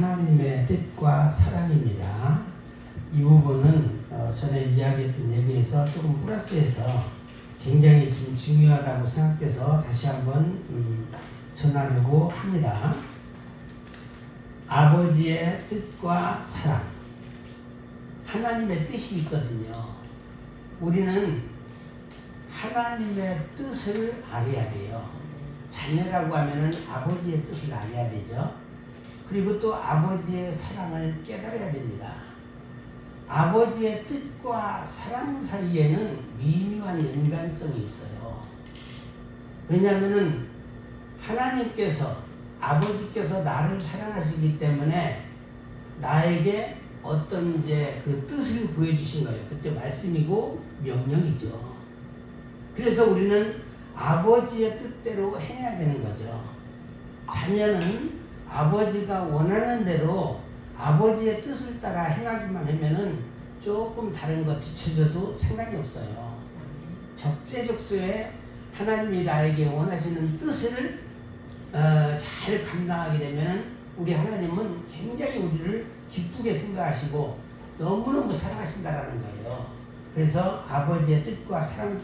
하나님의 뜻과 사랑입니다. 이 부분은 전에 이야기했던 내용에서 조금 플러스해서 굉장히 좀 중요하다고 생각돼서 다시 한번 전하려고 합니다. 아버지의 뜻과 사랑. 하나님의 뜻이 있거든요. 우리는 하나님의 뜻을 알아야 돼요. 자녀라고 하면은 아버지의 뜻을 알아야 되죠. 그리고 또 아버지의 사랑을 깨달아야 됩니다. 아버지의 뜻과 사랑 사이에는 미묘한 연관성이 있어요. 왜냐하면은 하나님께서 아버지께서 나를 사랑하시기 때문에 나에게 어떤 이제 그 뜻을 보여주신 거예요. 그때 말씀이고 명령이죠. 그래서 우리는 아버지의 뜻대로 행해야 되는 거죠. 자녀는 아버지가 원하는 대로 아버지의 뜻을 따라 행하기만 하면은 조금 다른 것 뒤쳐져도 상관이 없어요. 적재적소에 하나님이 나에게 원하시는 뜻을 잘 감당하게 되면 우리 하나님은 굉장히 우리를 기쁘게 생각하시고 너무너무 사랑하신다라는 거예요. 그래서 아버지의 뜻과 사랑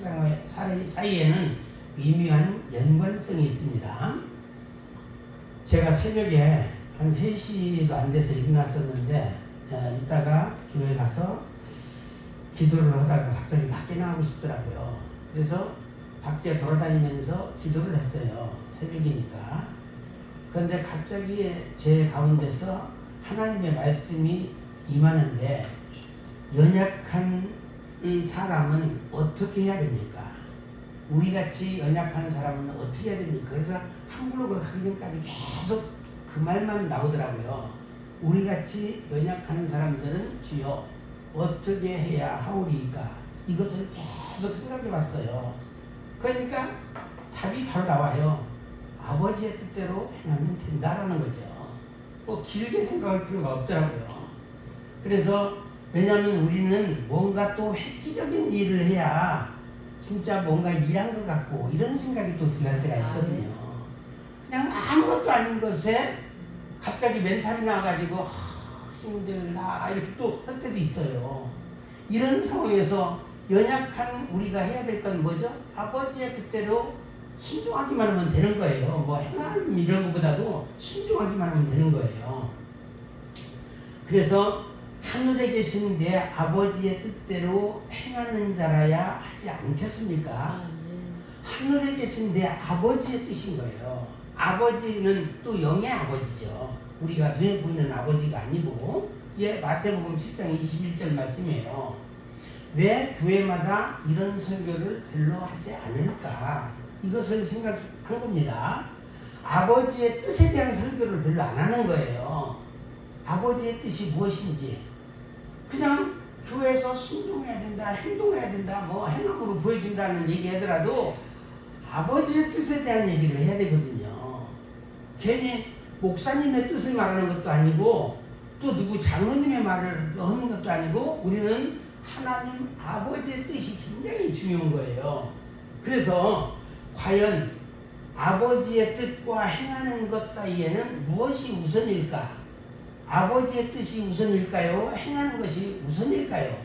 사이에는 미묘한 연관성이 있습니다. 제가 새벽에 한 3시도 안 돼서 일어났었는데 이따가 교회 가서 기도를 하다가 갑자기 밖에 나가고 싶더라고요. 그래서 밖에 돌아다니면서 기도를 했어요. 새벽이니까. 그런데 갑자기 제 가운데서 하나님의 말씀이 임하는데 연약한 사람은 어떻게 해야 됩니까? 우리같이 연약한 사람은 어떻게 해야 됩니까? 그래서 한글로 가기 전까지 계속 그 말만 나오더라고요. 우리같이 연약한 사람들은 주여 어떻게 해야 하오리까? 이것을 계속 생각해 봤어요. 그러니까 답이 바로 나와요. 아버지의 뜻대로 행하면 된다라는 거죠. 뭐 길게 생각할 필요가 없더라고요. 그래서 왜냐하면 우리는 뭔가 또 획기적인 일을 해야 진짜 뭔가 일한 것 같고 이런 생각이 또 들어갈 때가 있거든요. 그냥 아무것도 아닌 것에 갑자기 멘탈이 나와가지고 힘들다 이렇게 또 할 때도 있어요. 이런 상황에서 연약한 우리가 해야 될 건 뭐죠? 아버지의 뜻대로 순종하기만 하면 되는 거예요. 뭐 행함 이런 것보다도 순종하기만 하면 되는 거예요. 그래서 하늘에 계신 내 아버지의 뜻대로 행하는 자라야 하지 않겠습니까? 하늘에 계신 내 아버지의 뜻인 거예요. 아버지는 또 영의 아버지죠. 우리가 눈에 보이는 아버지가 아니고 이게 마태복음 7장 21절 말씀이에요. 왜 교회마다 이런 설교를 별로 하지 않을까? 이것을 생각한 겁니다. 아버지의 뜻에 대한 설교를 별로 안 하는 거예요. 아버지의 뜻이 무엇인지 그냥 교회에서 순종해야 된다, 행동해야 된다, 뭐 행함으로 보여준다는 얘기 하더라도 아버지의 뜻에 대한 얘기를 해야 되거든요. 괜히 목사님의 뜻을 말하는 것도 아니고 또 누구 장로님의 말을 하는 것도 아니고 우리는 하나님 아버지의 뜻이 굉장히 중요한 거예요. 그래서 과연 아버지의 뜻과 행하는 것 사이에는 무엇이 우선일까? 아버지의 뜻이 우선일까요? 행하는 것이 우선일까요?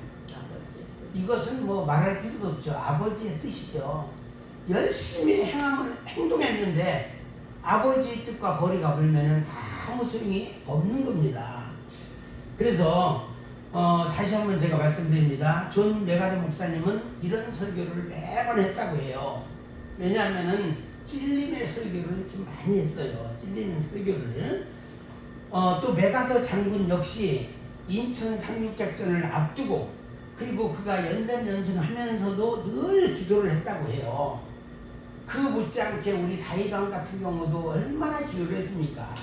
이것은 뭐 말할 필요도 없죠. 아버지의 뜻이죠. 열심히 행동했는데 아버지의 뜻과 거리가 멀면은 아무 소용이 없는 겁니다. 그래서 다시 한번 제가 말씀드립니다. 존 메가더 목사님은 이런 설교를 매번 했다고 해요. 왜냐하면은 찔림의 설교를 좀 많이 했어요. 찔리는 설교를. 또 메가더 장군 역시 인천 상륙작전을 앞두고 그리고 그가 연전연승하면서도 늘 기도를 했다고 해요. 그 못지않게 우리 다윗왕 같은 경우도 얼마나 기도를 했습니까?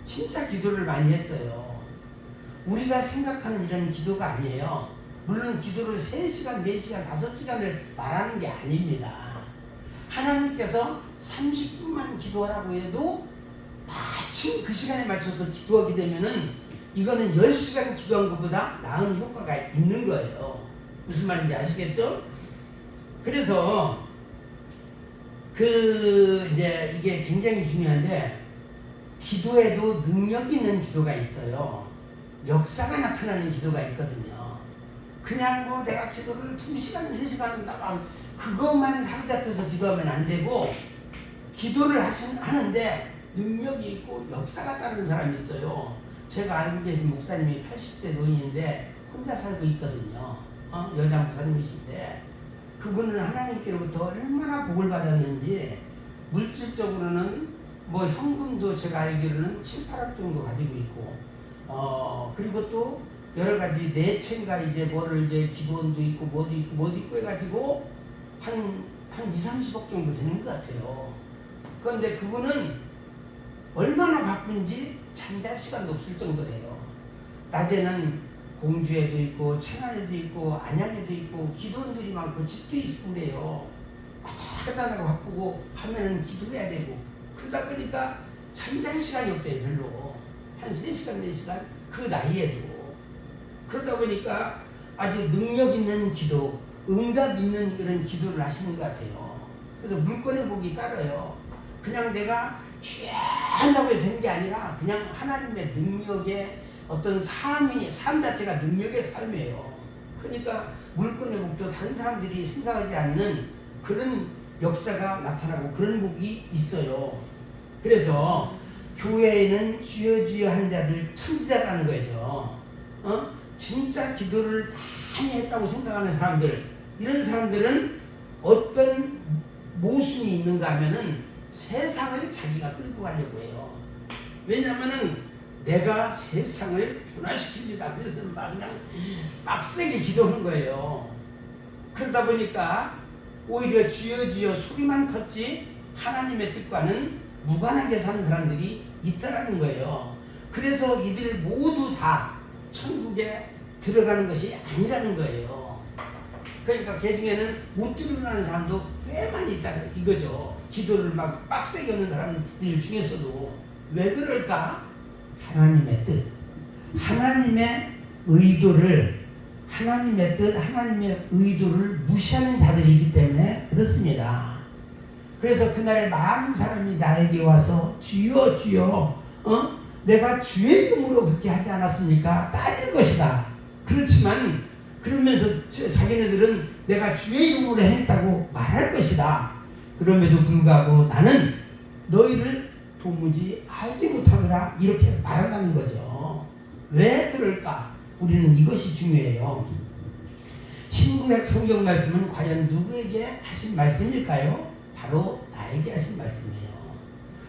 진짜 기도를 많이 했어요. 우리가 생각하는 이런 기도가 아니에요. 물론 기도를 3시간, 4시간, 5시간을 말하는 게 아닙니다. 하나님께서 30분만 기도하라고 해도 마침 그 시간에 맞춰서 기도하게 되면은 이거는 10시간 기도한 것보다 나은 효과가 있는 거예요. 무슨 말인지 아시겠죠? 그래서 이제 이게 굉장히 중요한데 기도에도 능력 있는 기도가 있어요. 역사가 나타나는 기도가 있거든요. 그냥 뭐 내가 기도를 2시간, 3시간 한다, 그것만 사로잡혀서 기도하면 안 되고, 기도를 하는데 능력이 있고 역사가 따르는 사람이 있어요. 제가 알고 계신 목사님이 80대 노인인데 혼자 살고 있거든요. 여자 목사님이신데, 그분은 하나님께로부터 얼마나 복을 받았는지, 물질적으로는 뭐 현금도 제가 알기로는 7, 8억 정도 가지고 있고, 그리고 또 여러 가지 내체인가 이제 뭐를 이제 기도원도 있고 뭐도 있고 해가지고 한 2, 30억 정도 되는 것 같아요. 그런데 그분은 얼마나 바쁜지 잠잘 시간도 없을 정도래요. 낮에는 공주에도 있고 천안에도 있고 안양에도 있고 기도원들이 많고 집도 있고 그래요. 왔다 갔다 바쁘고 하면은 기도해야 되고, 그러다 보니까 잠잘 시간이 없대요. 별로. 한 3시간 4시간 그 나이에도. 그러다 보니까 아주 능력 있는 기도, 응답 있는 그런 기도를 하시는 것 같아요. 그래서 물건의 복이 따라요. 그냥 내가 취하려고 해서 한 게 아니라 그냥 하나님의 능력의 어떤 삶 자체가 능력의 삶이에요. 그러니까 물건의 복도 다른 사람들이 생각하지 않는 그런 역사가 나타나고 그런 복이 있어요. 그래서 교회에는 주여 주여 하는 자들 천지자라는 거죠. 진짜 기도를 많이 했다고 생각하는 사람들, 이런 사람들은 어떤 모순이 있는가 하면은 세상을 자기가 끌고 가려고 해요. 왜냐하면은 내가 세상을 변화시킵니다. 그래서 막 그냥 빡세게 기도하는 거예요. 그러다 보니까 오히려 주여 주여 소리만 컸지 하나님의 뜻과는 무관하게 사는 사람들이 있다라는 거예요. 그래서 이들 모두 다 천국에 들어가는 것이 아니라는 거예요. 그러니까 그 중에는 못 들어가는 사람도 꽤 많이 있다는 이거죠. 기도를 막 빡세게 하는 사람들 중에서도. 왜 그럴까? 하나님의 뜻, 하나님의 의도를, 하나님의 뜻, 하나님의 의도를 무시하는 자들이기 때문에 그렇습니다. 그래서 그날에 많은 사람이 나에게 와서 주여 주여 내가 주의 이름으로 그렇게 하지 않았습니까? 따질 것이다. 그렇지만 그러면서 자기네들은 내가 주의 이름으로 했다고 말할 것이다. 그럼에도 불구하고 나는 너희를 도무지 알지 못하노라 이렇게 말한다는 거죠. 왜 그럴까? 우리는 이것이 중요해요. 신구약 성경 말씀은 과연 누구에게 하신 말씀일까요? 바로 나에게 하신 말씀이에요.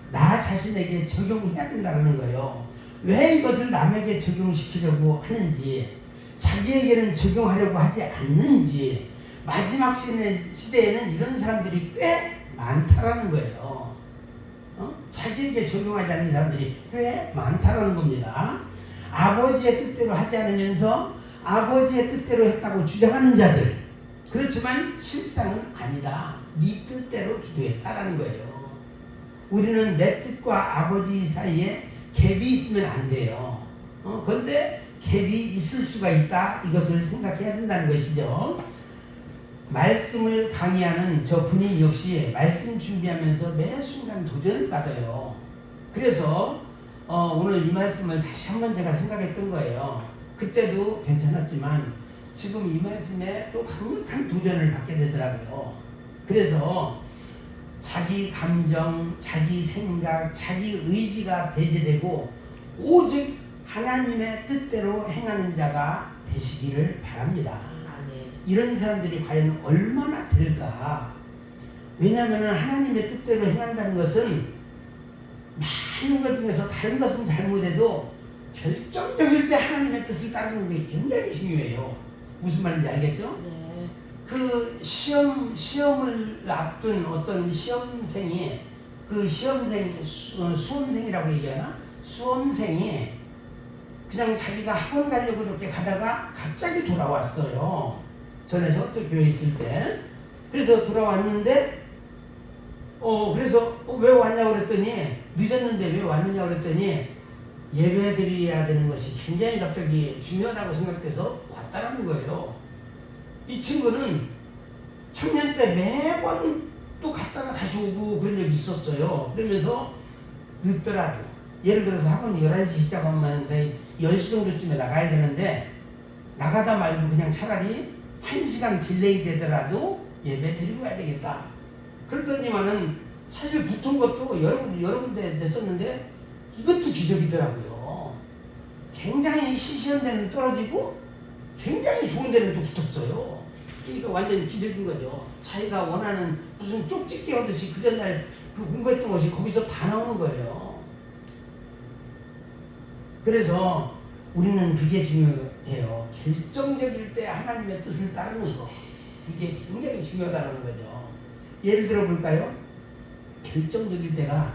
나 자신에게 적용해야 된다는 거예요. 왜 이것을 남에게 적용시키려고 하는지, 자기에게는 적용하려고 하지 않는지, 마지막 시대에는 이런 사람들이 꽤 많다라는 거예요. 자기에게 적용하지 않는 사람들이 꽤 많다라는 겁니다. 아버지의 뜻대로 하지 않으면서 아버지의 뜻대로 했다고 주장하는 자들, 그렇지만 실상은 아니다. 네 뜻대로 기도했다라는 거예요. 우리는 내 뜻과 아버지 사이에 갭이 있으면 안 돼요. 그런데 갭이 있을 수가 있다. 이것을 생각해야 된다는 것이죠. 말씀을 강의하는 저 분인 역시 말씀 준비하면서 매 순간 도전을 받아요. 그래서 오늘 이 말씀을 다시 한번 제가 생각했던 거예요. 그때도 괜찮았지만 지금 이 말씀에 또 강력한 도전을 받게 되더라고요. 그래서 자기 감정, 자기 생각, 자기 의지가 배제되고 오직 하나님의 뜻대로 행하는 자가 되시기를 바랍니다. 이런 사람들이 과연 얼마나 될까? 왜냐하면 하나님의 뜻대로 행한다는 것은 많은 것 중에서 다른 것은 잘못해도 결정적일 때 하나님의 뜻을 따르는 게 굉장히 중요해요. 무슨 말인지 알겠죠? 네. 그 시험을 앞둔 어떤 시험생이, 그 수험생이라고 얘기하나? 수험생이 그냥 자기가 학원 가려고 이렇게 가다가 갑자기 돌아왔어요. 전에 저쪽 교회에 있을 때. 그래서 돌아왔는데 그래서 왜 왔냐고 그랬더니, 늦었는데 왜 왔느냐고 그랬더니 예배 드려야 되는 것이 굉장히 갑자기 중요하다고 생각돼서 왔다라는 거예요. 이 친구는 청년 때 매번 또 갔다가 다시 오고 그런 적이 있었어요. 그러면서 늦더라도 예를 들어서 학원이 11시 시작하면 저희 10시 정도쯤에 나가야 되는데 나가다 말고 그냥 차라리 1시간 딜레이 되더라도 예배 드리고 가야 되겠다. 그러더니만은 사실 붙은 것도 여러 군데 냈었는데 이것도 기적이더라고요. 굉장히 시시한 데는 떨어지고 굉장히 좋은 데는 또 붙었어요. 그러니까 완전히 기적인 거죠. 자기가 원하는 무슨 쪽집게 하듯이 그 전날 그 공부했던 것이 거기서 다 나오는 거예요. 그래서 우리는 그게 중요해요. 결정적일 때 하나님의 뜻을 따르는 거. 이게 굉장히 중요하다는 거죠. 예를 들어 볼까요? 결정적일 때가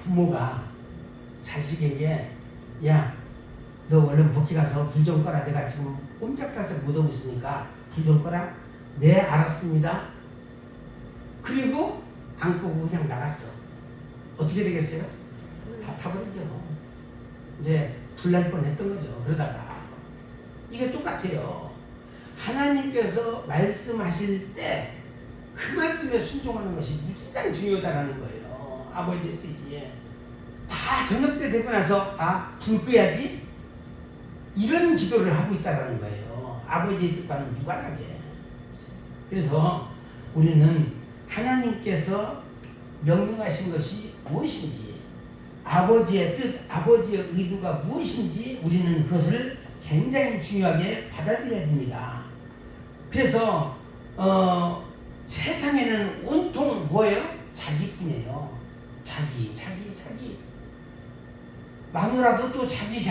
부모가 자식에게 야, 너 얼른 복귀 가서 불 좀 꺼라. 내가 지금 꼼짝달싹 못하고 있으니까 불 좀 꺼라. 네, 알았습니다. 그리고 안 끄고 그냥 나갔어. 어떻게 되겠어요? 다 타버리죠. 이제 불날 뻔했던 거죠. 그러다가 이게 똑같아요. 하나님께서 말씀하실 때 그 말씀에 순종하는 것이 무지장 중요하다는 거예요. 아버지의 뜻이. 다 저녁 때 되고 나서 불 끄야지 이런 기도를 하고 있다는 거예요. 아버지의 뜻과는 무관하게. 그래서 우리는 하나님께서 명령하신 것이 무엇인지, 아버지의 뜻, 아버지의 의도가 무엇인지 우리는 그것을 굉장히 중요하게 받아들여야 됩니다. 그래서 세상에는 온통 뭐예요? 자기뿐이에요. 자기. 마누라도 또 자기.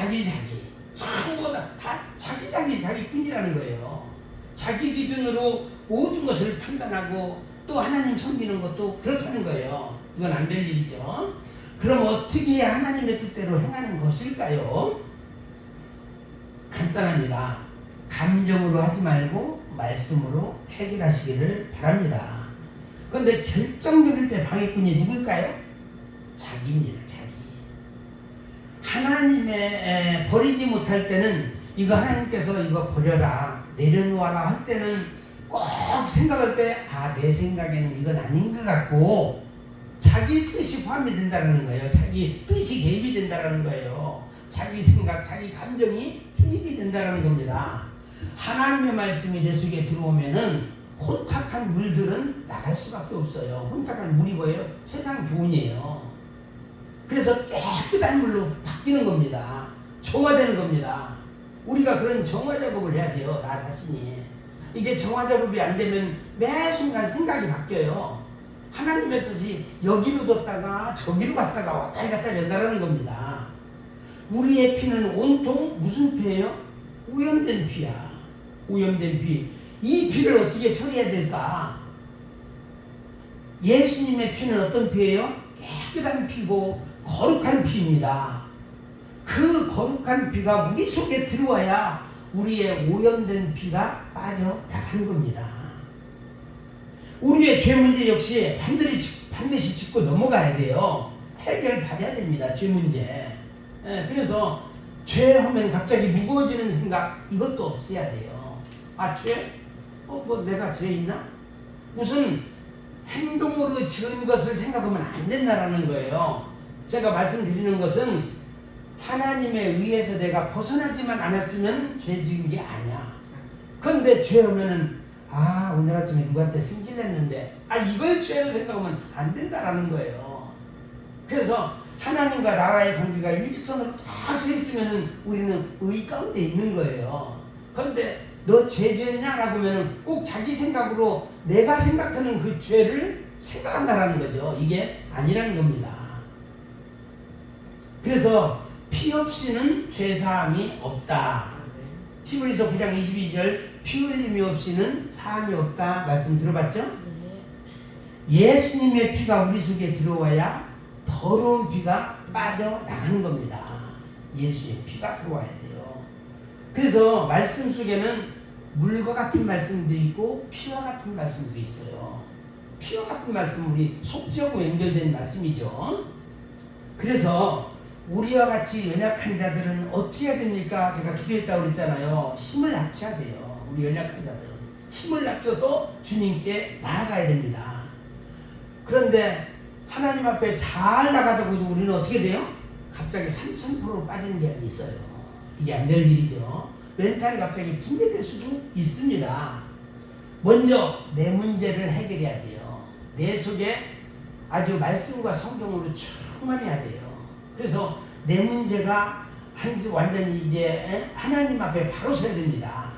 전부 다 자기뿐이라는 거예요. 자기 기준으로 모든 것을 판단하고 또 하나님 섬기는 것도 그렇다는 거예요. 이건 안 될 일이죠. 그럼 어떻게 해야 하나님의 뜻대로 행하는 것일까요? 간단합니다. 감정으로 하지 말고 말씀으로 해결하시기를 바랍니다. 그런데 결정적일 때 방해꾼이 누굴까요? 자기입니다. 자기. 하나님의 버리지 못할 때는 이거 하나님께서 이거 버려라, 내려놓아라 할 때는 꼭 생각할 때 내 생각에는 이건 아닌 것 같고 자기 뜻이 포함이 된다는 거예요. 자기 뜻이 개입이 된다는 거예요. 자기 생각, 자기 감정이 개입이 된다는 겁니다. 하나님의 말씀이 내 속에 들어오면은 혼탁한 물들은 나갈 수밖에 없어요. 혼탁한 물이 뭐예요? 세상 교훈이에요. 그래서 깨끗한 물로 바뀌는 겁니다. 정화되는 겁니다. 우리가 그런 정화 작업을 해야 돼요. 나 자신이. 이게 정화 작업이 안 되면 매 순간 생각이 바뀌어요. 하나님의 뜻이 여기로 뒀다가 저기로 갔다가 왔다 갔다 한다는 겁니다. 우리의 피는 온통 무슨 피예요? 오염된 피야. 오염된 피. 이 피를 어떻게 처리해야 될까? 예수님의 피는 어떤 피예요? 깨끗한 피고 거룩한 피입니다. 그 거룩한 피가 우리 속에 들어와야 우리의 오염된 피가 빠져나가는 겁니다. 우리의 죄 문제 역시 반드시 짚고 넘어가야 돼요. 해결받아야 됩니다. 죄 문제. 그래서 죄 하면 갑자기 무거워지는 생각 이것도 없애야 돼요. 죄? 뭐 내가 죄 있나? 무슨 행동으로 지은 것을 생각하면 안 된다라는 거예요. 제가 말씀드리는 것은 하나님에 의해서 내가 벗어나지만 않았으면 죄 지은 게 아니야. 그런데 죄 하면은 오늘 아침에 누구한테 승질냈는데 이걸 죄로 생각하면 안 된다라는 거예요. 그래서 하나님과 나와의 관계가 일직선으로 딱 서 있으면은 우리는 의 가운데 있는 거예요. 그런데 너 죄 지었냐? 라고 하면은 꼭 자기 생각으로 내가 생각하는 그 죄를 생각한다라는 거죠. 이게 아니라는 겁니다. 그래서 피 없이는 죄사함이 없다. 히브리서 9장 22절 피 흘림이 없이는 사함이 없다 말씀 들어봤죠? 예수님의 피가 우리 속에 들어와야 더러운 피가 빠져나가는 겁니다. 예수의 피가 들어와야 돼요. 그래서 말씀 속에는 물과 같은 말씀도 있고 피와 같은 말씀도 있어요. 피와 같은 말씀 우리 속죄하고 연결된 말씀이죠. 그래서 우리와 같이 연약한 자들은 어떻게 해야 됩니까? 제가 기도했다고 그랬잖아요. 힘을 합쳐야 돼요. 우리 연약한 자들은 힘을 합쳐서 주님께 나아가야 됩니다. 그런데 하나님 앞에 잘 나가다가도 우리는 어떻게 돼요? 갑자기 3000% 빠지는 게 있어요. 이게 안 될 일이죠. 멘탈이 갑자기 붕괴될 수도 있습니다. 먼저 내 문제를 해결해야 돼요. 내 속에 아주 말씀과 성경으로 충만해야 돼요. 그래서 내 문제가 완전히 이제 하나님 앞에 바로 서야 됩니다.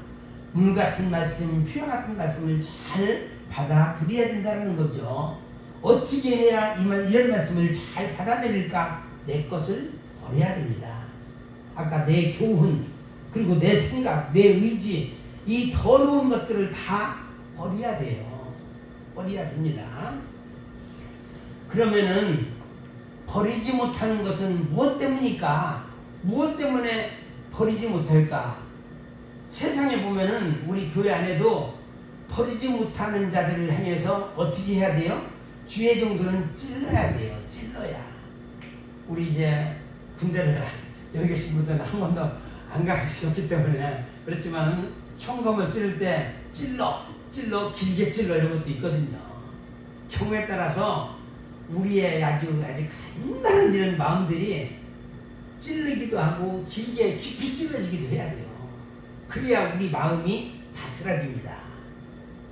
물 같은 말씀, 피와 같은 말씀을 잘 받아들여야 된다는 거죠. 어떻게 해야 이런 말씀을 잘 받아들일까? 내 것을 버려야 됩니다. 아까 내 교훈, 그리고 내 생각, 내 의지, 이 더러운 것들을 다 버려야 돼요. 버려야 됩니다. 그러면은 버리지 못하는 것은 무엇 때문일까? 무엇 때문에 버리지 못할까? 세상에 보면은 우리 교회 안에도 버리지 못하는 자들을 향해서 어떻게 해야 돼요? 주의 정도는 찔러야 돼요. 찔러야. 우리 이제 군대를 여기 계신 분들은 한 번도 안 가셨기 때문에 그렇지만 총검을 찌를 때 찔러 길게 찔러 이런 것도 있거든요. 경우에 따라서 우리의 아주 간단한 이런 마음들이 찔르기도 하고 길게 깊이 찔러지기도 해야 돼요. 그래야 우리 마음이 바스라집니다.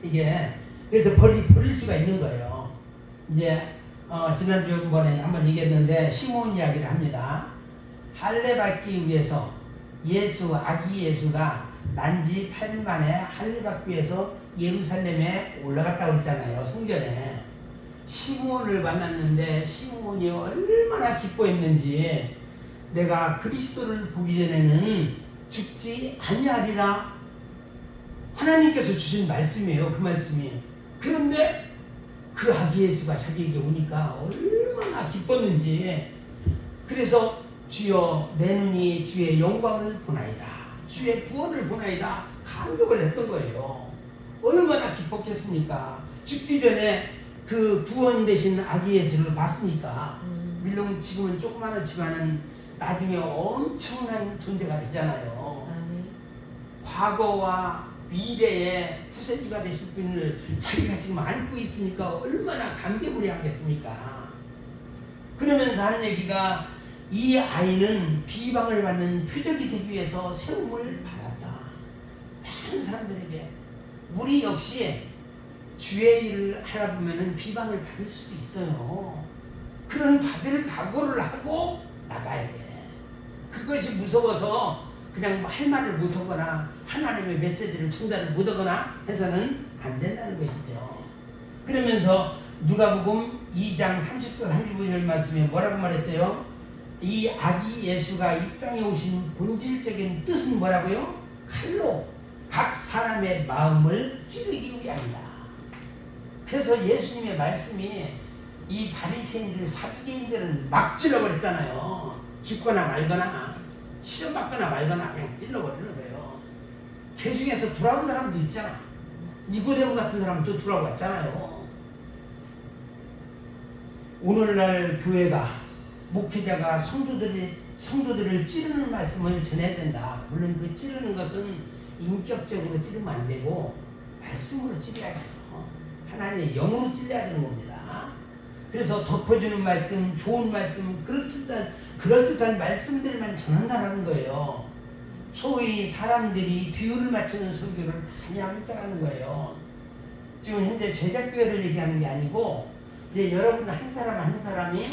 이게 그래서 버릴 수가 있는 거예요. 이제 지난주번에 한번 얘기했는데 시몬 이야기를 합니다. 할례 받기 위해서 아기 예수가 난지 8일 만에 할례 받기 위해서 예루살렘에 올라갔다고 했잖아요. 성전에 시몬을 만났는데 시몬이 얼마나 기뻐했는지 내가 그리스도를 보기 전에는 죽지 아니하리라. 하나님께서 주신 말씀이에요. 그 말씀이. 그런데 그 아기 예수가 자기에게 오니까 얼마나 기뻤는지. 그래서 주여 내 눈이 주의 영광을 보나이다. 주의 구원을 보나이다. 감격을 했던 거예요. 얼마나 기뻤겠습니까? 죽기 전에 그 구원 되신 아기 예수를 봤으니까. 물론 지금은 조그마하지만은 나중에 엄청난 존재가 되잖아요. 과거와 미래의 후세지가 되실 분을 자기가 지금 안고 있으니까 얼마나 감개무리 하겠습니까? 그러면서 하는 얘기가 이 아이는 비방을 받는 표적이 되기 위해서 세움을 받았다. 많은 사람들에게 우리 역시 주의 일을 하다 보면은 비방을 받을 수도 있어요. 그런 받을 각오를 하고 나가야 돼. 그것이 무서워서 그냥 할 말을 못하거나 하나님의 메시지를 전달을 못하거나 해서는 안 된다는 것이죠. 그러면서 누가복음 2장 34, 35절 말씀에 뭐라고 말했어요? 이 아기 예수가 이 땅에 오신 본질적인 뜻은 뭐라고요? 칼로 각 사람의 마음을 찌르기 위함이다. 그래서 예수님의 말씀이 이 바리새인들, 사두개인들은 막 찔러버렸잖아요. 죽거나 말거나 실험받거나 말거나 그냥 찔러버리는 거예요. 그 중에서 돌아온 사람도 있잖아. 니고데모 같은 사람도 돌아왔잖아요. 오늘날 교회가 목회자가 성도들을 찌르는 말씀을 전해야 된다. 물론 그 찌르는 것은 인격적으로 찌르면 안 되고 말씀으로 찌려야 돼요. 하나님의 영으로 찔려야 되는 겁니다. 그래서 덮어주는 말씀, 좋은 말씀, 그럴듯한 말씀들만 전한다는 거예요. 소위 사람들이 비율을 맞추는 설교를 많이 하고 있다는 거예요. 지금 현재 제자교회를 얘기하는 게 아니고 이제 여러분 한 사람 한 사람이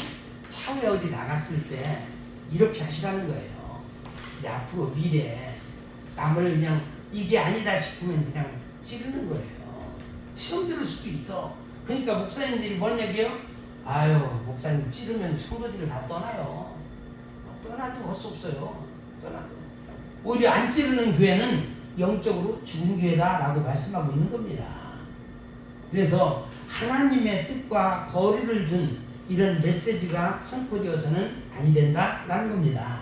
차후에 어디 나갔을 때 이렇게 하시라는 거예요. 이제 앞으로 미래에 남을 그냥 이게 아니다 싶으면 그냥 찌르는 거예요. 시험 들을 수도 있어. 그러니까 목사님들이 뭔 얘기해요? 아유, 목사님 찌르면 성도들이 다 떠나요. 떠나도 할 수 없어요. 떠나도. 오히려 안 찌르는 교회는 영적으로 죽은 교회다라고 말씀하고 있는 겁니다. 그래서 하나님의 뜻과 거리를 둔 이런 메시지가 선포되어서는 아니 된다라는 겁니다.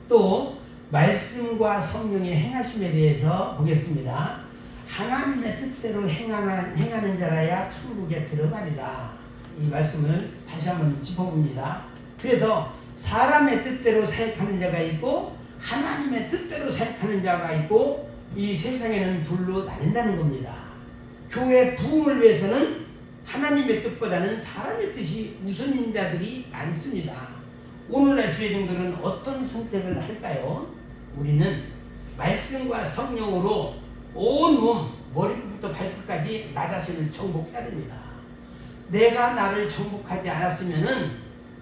또 말씀과 성령의 행하심에 대해서 보겠습니다. 하나님의 뜻대로 행하는 자라야 천국에 들어가리라. 이 말씀을 다시 한번 짚어봅니다. 그래서 사람의 뜻대로 사역하는 자가 있고 하나님의 뜻대로 사역하는 자가 있고 이 세상에는 둘로 나뉜다는 겁니다. 교회 부흥을 위해서는 하나님의 뜻보다는 사람의 뜻이 우선인 자들이 많습니다. 오늘날 주의 종들은 어떤 선택을 할까요? 우리는 말씀과 성령으로 온 몸, 머리부터 발끝까지 나 자신을 정복해야 됩니다. 내가 나를 정복하지 않았으면은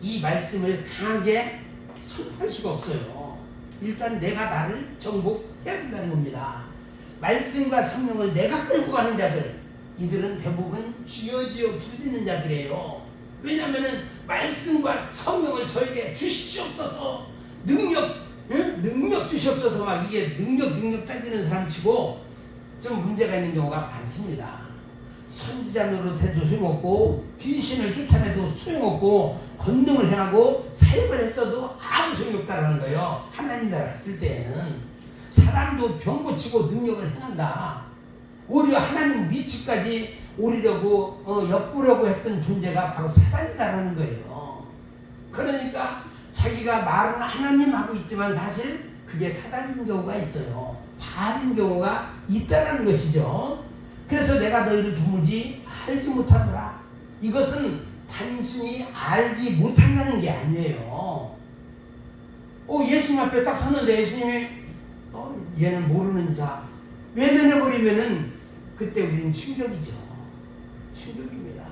이 말씀을 강하게 선포할 수가 없어요. 일단 내가 나를 정복해야 된다는 겁니다. 말씀과 성령을 내가 끌고 가는 자들, 이들은 대부분 주여 부르짖는 자들이에요. 왜냐하면 말씀과 성령을 저에게 주시옵소서, 능력 주시옵소서, 막 이게 능력 따지는 사람치고 좀 문제가 있는 경우가 많습니다. 선지자 노릇해도 소용없고, 귀신을 쫓아내도 소용없고, 권능을 행하고 사역을 했어도 아무 소용이 없다라는 거예요. 하나님 나라 했을 때에는 사람도 병 고치고 능력을 행한다. 오히려 하나님 위치까지 오르려고 엿보려고 했던 존재가 바로 사단이다라는 거예요. 그러니까 자기가 말은 하나님 하고 있지만 사실 그게 사단인 경우가 있어요. 바알인 경우가 있다라는 것이죠. 그래서 내가 너희를 도무지 알지 못하노라. 이것은 단순히 알지 못한다는 게 아니에요. 예수님 앞에 딱 섰는데 예수님이 얘는 모르는 자 외면해버리면은 그때 우리는 충격이죠. 충격입니다.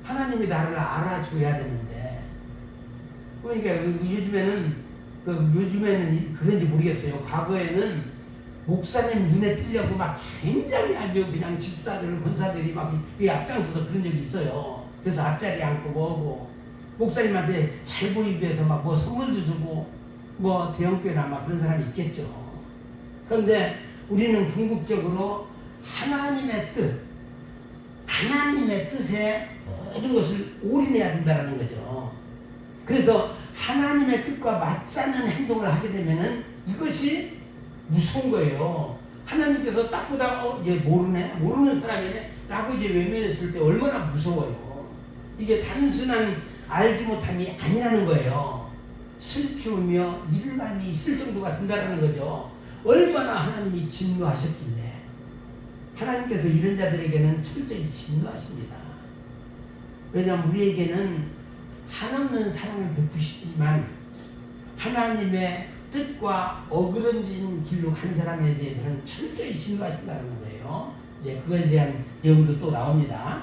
하나님이 나를 알아줘야 되는데, 그러니까 요즘에는 그런지 모르겠어요. 과거에는 목사님 눈에 띄려고 막 굉장히 아주 그냥 집사들, 권사들이 막 앞장서서 그런 적이 있어요. 그래서 앞자리 앉고 뭐고 목사님한테 잘 보이기 위해서 막 뭐 선물도 주고 뭐 대형교회나 막 그런 사람이 있겠죠. 그런데 우리는 궁극적으로 하나님의 뜻에 모든 것을 올인해야 된다는 거죠. 그래서 하나님의 뜻과 맞지 않는 행동을 하게 되면은 이것이 무서운 거예요. 하나님께서 딱 보다 얘 모르는 사람이네 라고 이제 외면했을 때 얼마나 무서워요. 이게 단순한 알지 못함이 아니라는 거예요. 슬피우며 일감이 있을 정도가 된다는 거죠. 얼마나 하나님이 진노하셨길래. 하나님께서 이런 자들에게는 철저히 진노하십니다. 왜냐하면 우리에게는 한없는 사랑을 베푸시지만 하나님의 뜻과 어그러진 길로 간 사람에 대해서는 철저히 진노하신다는 거예요. 이제 그것에 대한 내용도 또 나옵니다.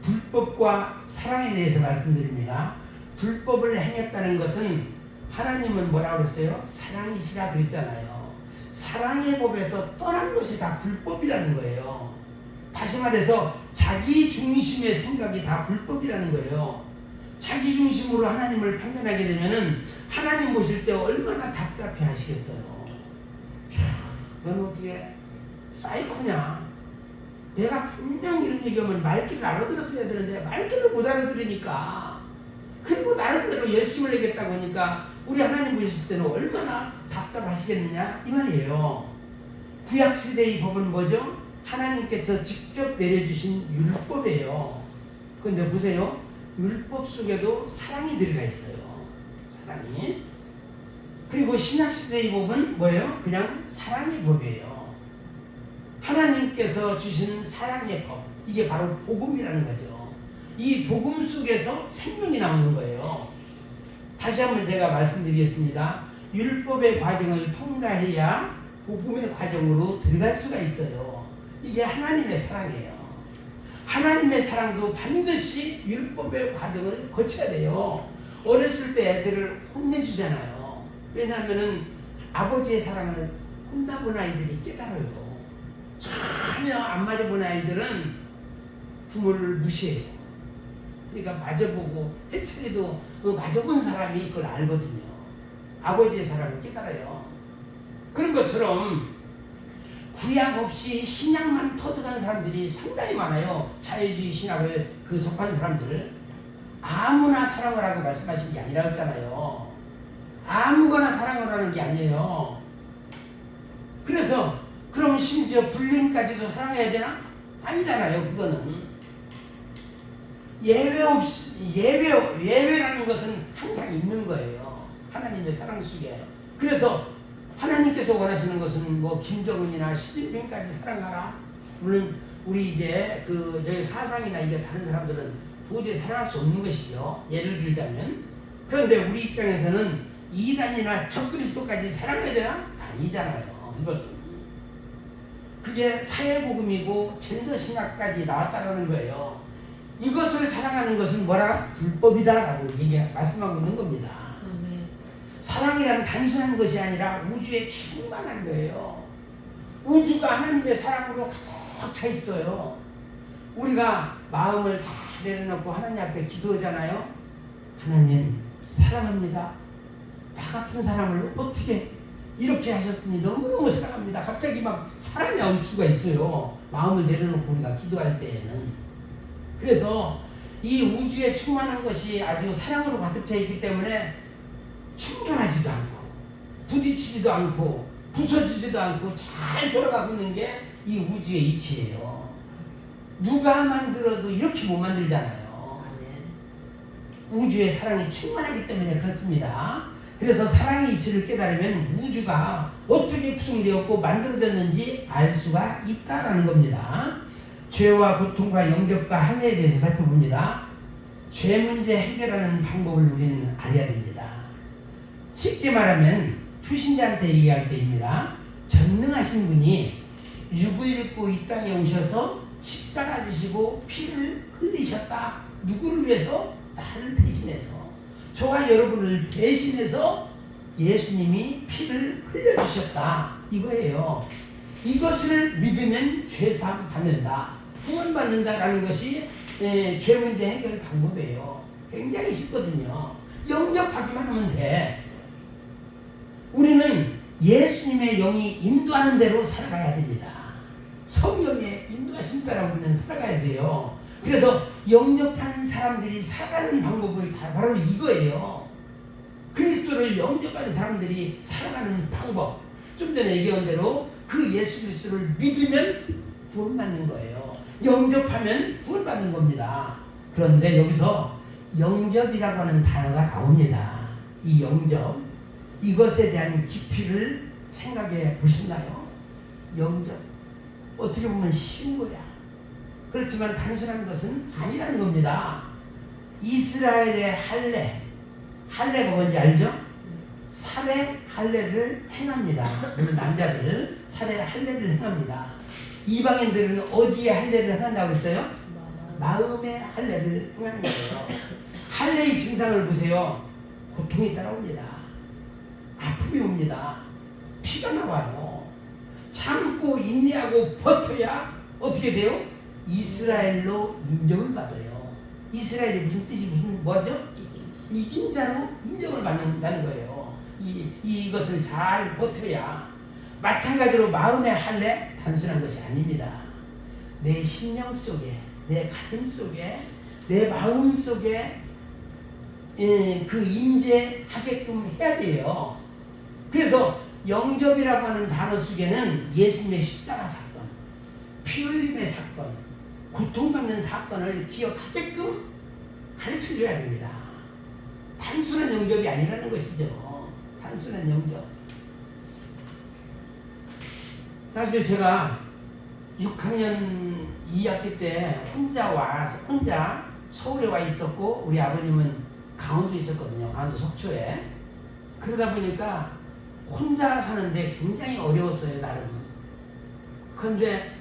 불법과 사랑에 대해서 말씀드립니다. 불법을 행했다는 것은 하나님은 뭐라고 그랬어요? 사랑이시라 그랬잖아요. 사랑의 법에서 떠난 것이 다 불법이라는 거예요. 다시 말해서 자기 중심의 생각이 다 불법이라는 거예요. 자기 중심으로 하나님을 판단하게 되면은 하나님 보실 때 얼마나 답답해 하시겠어요. 너는 어떻게 사이코냐? 내가 분명히 이런 얘기하면 말귀를 알아들었어야 되는데 말귀를 못 알아들으니까, 그리고 나름대로 열심을 내겠다고 하니까 우리 하나님 보실 때는 얼마나 답답하시겠느냐 이 말이에요. 구약시대의 법은 뭐죠? 하나님께서 직접 내려주신 율법이에요. 그런데 보세요. 율법 속에도 사랑이 들어가 있어요. 사랑이. 그리고 신약시대의 법은 뭐예요? 그냥 사랑의 법이에요. 하나님께서 주신 사랑의 법, 이게 바로 복음이라는 거죠. 이 복음 속에서 생명이 나오는 거예요. 다시 한번 제가 말씀드리겠습니다. 율법의 과정을 통과해야 복음의 과정으로 들어갈 수가 있어요. 이게 하나님의 사랑이에요. 하나님의 사랑도 반드시 율법의 과정을 거쳐야 돼요. 어렸을 때 애들을 혼내주잖아요. 왜냐하면 아버지의 사랑을 혼나본 아이들이 깨달아요. 전혀 안 맞아본 아이들은 부모를 무시해요. 그러니까 맞아보고 해처리도 맞아본 사람이 그걸 알거든요. 아버지의 사랑을 깨달아요. 그런 것처럼 구약 없이 신약만 터득한 사람들이 상당히 많아요. 자유주의 신학을 접한 사람들. 아무나 사랑을 하고 말씀하신 게 아니라고 했잖아요. 아무거나 사랑을 하는 게 아니에요. 그래서 그럼 심지어 불륜까지도 사랑해야 되나? 아니잖아요. 그거는 예외라는 것은 항상 있는 거예요. 하나님의 사랑 속에. 그래서 하나님께서 원하시는 것은 뭐 김정은이나 시진핑까지 사랑하라. 물론 우리 이제 저희 사상이나 이게 다른 사람들은 도저히 사랑할 수 없는 것이죠. 예를 들자면 그런데 우리 입장에서는 이단이나 적그리스도까지 사랑해야 되나? 아니잖아요. 이것은 그게 사회복음이고 젠더신학까지 나왔다는 거예요. 이것을 사랑하는 것은 뭐라? 불법이다라고 말씀하고 있는 겁니다. 사랑이란 단순한 것이 아니라 우주에 충만한 거예요. 우주가 하나님의 사랑으로 가득 차 있어요. 우리가 마음을 다 내려놓고 하나님 앞에 기도하잖아요. 하나님 사랑합니다. 나 같은 사람을 어떻게 이렇게 하셨으니 너무너무 사랑합니다. 갑자기 막 사랑이 나올 수가 있어요. 마음을 내려놓고 우리가 기도할 때에는. 그래서 이 우주에 충만한 것이 아주 사랑으로 가득 차 있기 때문에 충돌하지도 않고 부딪히지도 않고 부서지지도 않고 잘 돌아가고 있는 게 이 우주의 이치예요. 누가 만들어도 이렇게 못 만들잖아요. 우주의 사랑이 충만하기 때문에 그렇습니다. 그래서 사랑의 이치를 깨달으면 우주가 어떻게 구성되었고 만들어졌는지 알 수가 있다라는 겁니다. 죄와 고통과 영접과 할례에 대해서 살펴봅니다. 죄 문제 해결하는 방법을 우리는 알아야 됩니다. 쉽게 말하면 투신자한테 얘기할 때입니다. 전능하신 분이 육을 입고 이 땅에 오셔서 십자가 지시고 피를 흘리셨다. 누구를 위해서? 나를 대신해서. 저와 여러분을 대신해서 예수님이 피를 흘려주셨다. 이거예요. 이것을 믿으면 죄사함 받는다. 구원받는다라는 것이 죄 문제 해결 방법이에요. 굉장히 쉽거든요. 영접하기만 하면 돼. 우리는 예수님의 영이 인도하는 대로 살아가야 됩니다. 성령의 인도하신 따라 우리는 살아가야 돼요. 그래서 영접하는 사람들이 살아가는 방법이 바로 이거예요. 그리스도를 영접하는 사람들이 살아가는 방법. 좀 전에 얘기한 대로 그 예수 그리스도를 믿으면 구원받는 거예요. 영접하면 구원받는 겁니다. 그런데 여기서 영접이라고 하는 단어가 나옵니다. 이 영접, 이것에 대한 깊이를 생각해 보셨나요? 영접, 어떻게 보면 쉬운 거야. 그렇지만 단순한 것은 아니라는 겁니다. 이스라엘의 할례가 뭔지 알죠? 살의 할례를 행합니다. 물론 남자들 살의 할례를 행합니다. 이방인들은 어디에 할례를 행한다고 했어요? 마음의 할례를 행하는 거예요. 할례의 증상을 보세요. 고통이 따라옵니다. 아픔이 옵니다. 피가 나와요. 참고 인내하고 버텨야 어떻게 돼요? 이스라엘로 인정을 받아요. 이스라엘이 무슨 뜻이 뭐죠? 이긴 자로 인정을 받는다는 거예요. 이것을 잘 버텨야. 마찬가지로 마음의 할례 단순한 것이 아닙니다. 내 심령 속에, 내 가슴 속에, 내 마음 속에 그 임재하게끔 해야 돼요. 그래서 영접이라고 하는 단어 속에는 예수님의 십자가 사건, 피 흘림의 사건, 고통받는 사건을 기억하게끔 가르쳐줘야 됩니다. 단순한 영접이 아니라는 것이죠. 단순한 영접. 사실 제가 6학년 2학기 때 혼자 서울에 와 있었고 우리 아버님은 강원도에 있었거든요. 강원도 속초에. 그러다 보니까 혼자 사는데 굉장히 어려웠어요, 나름. 그런데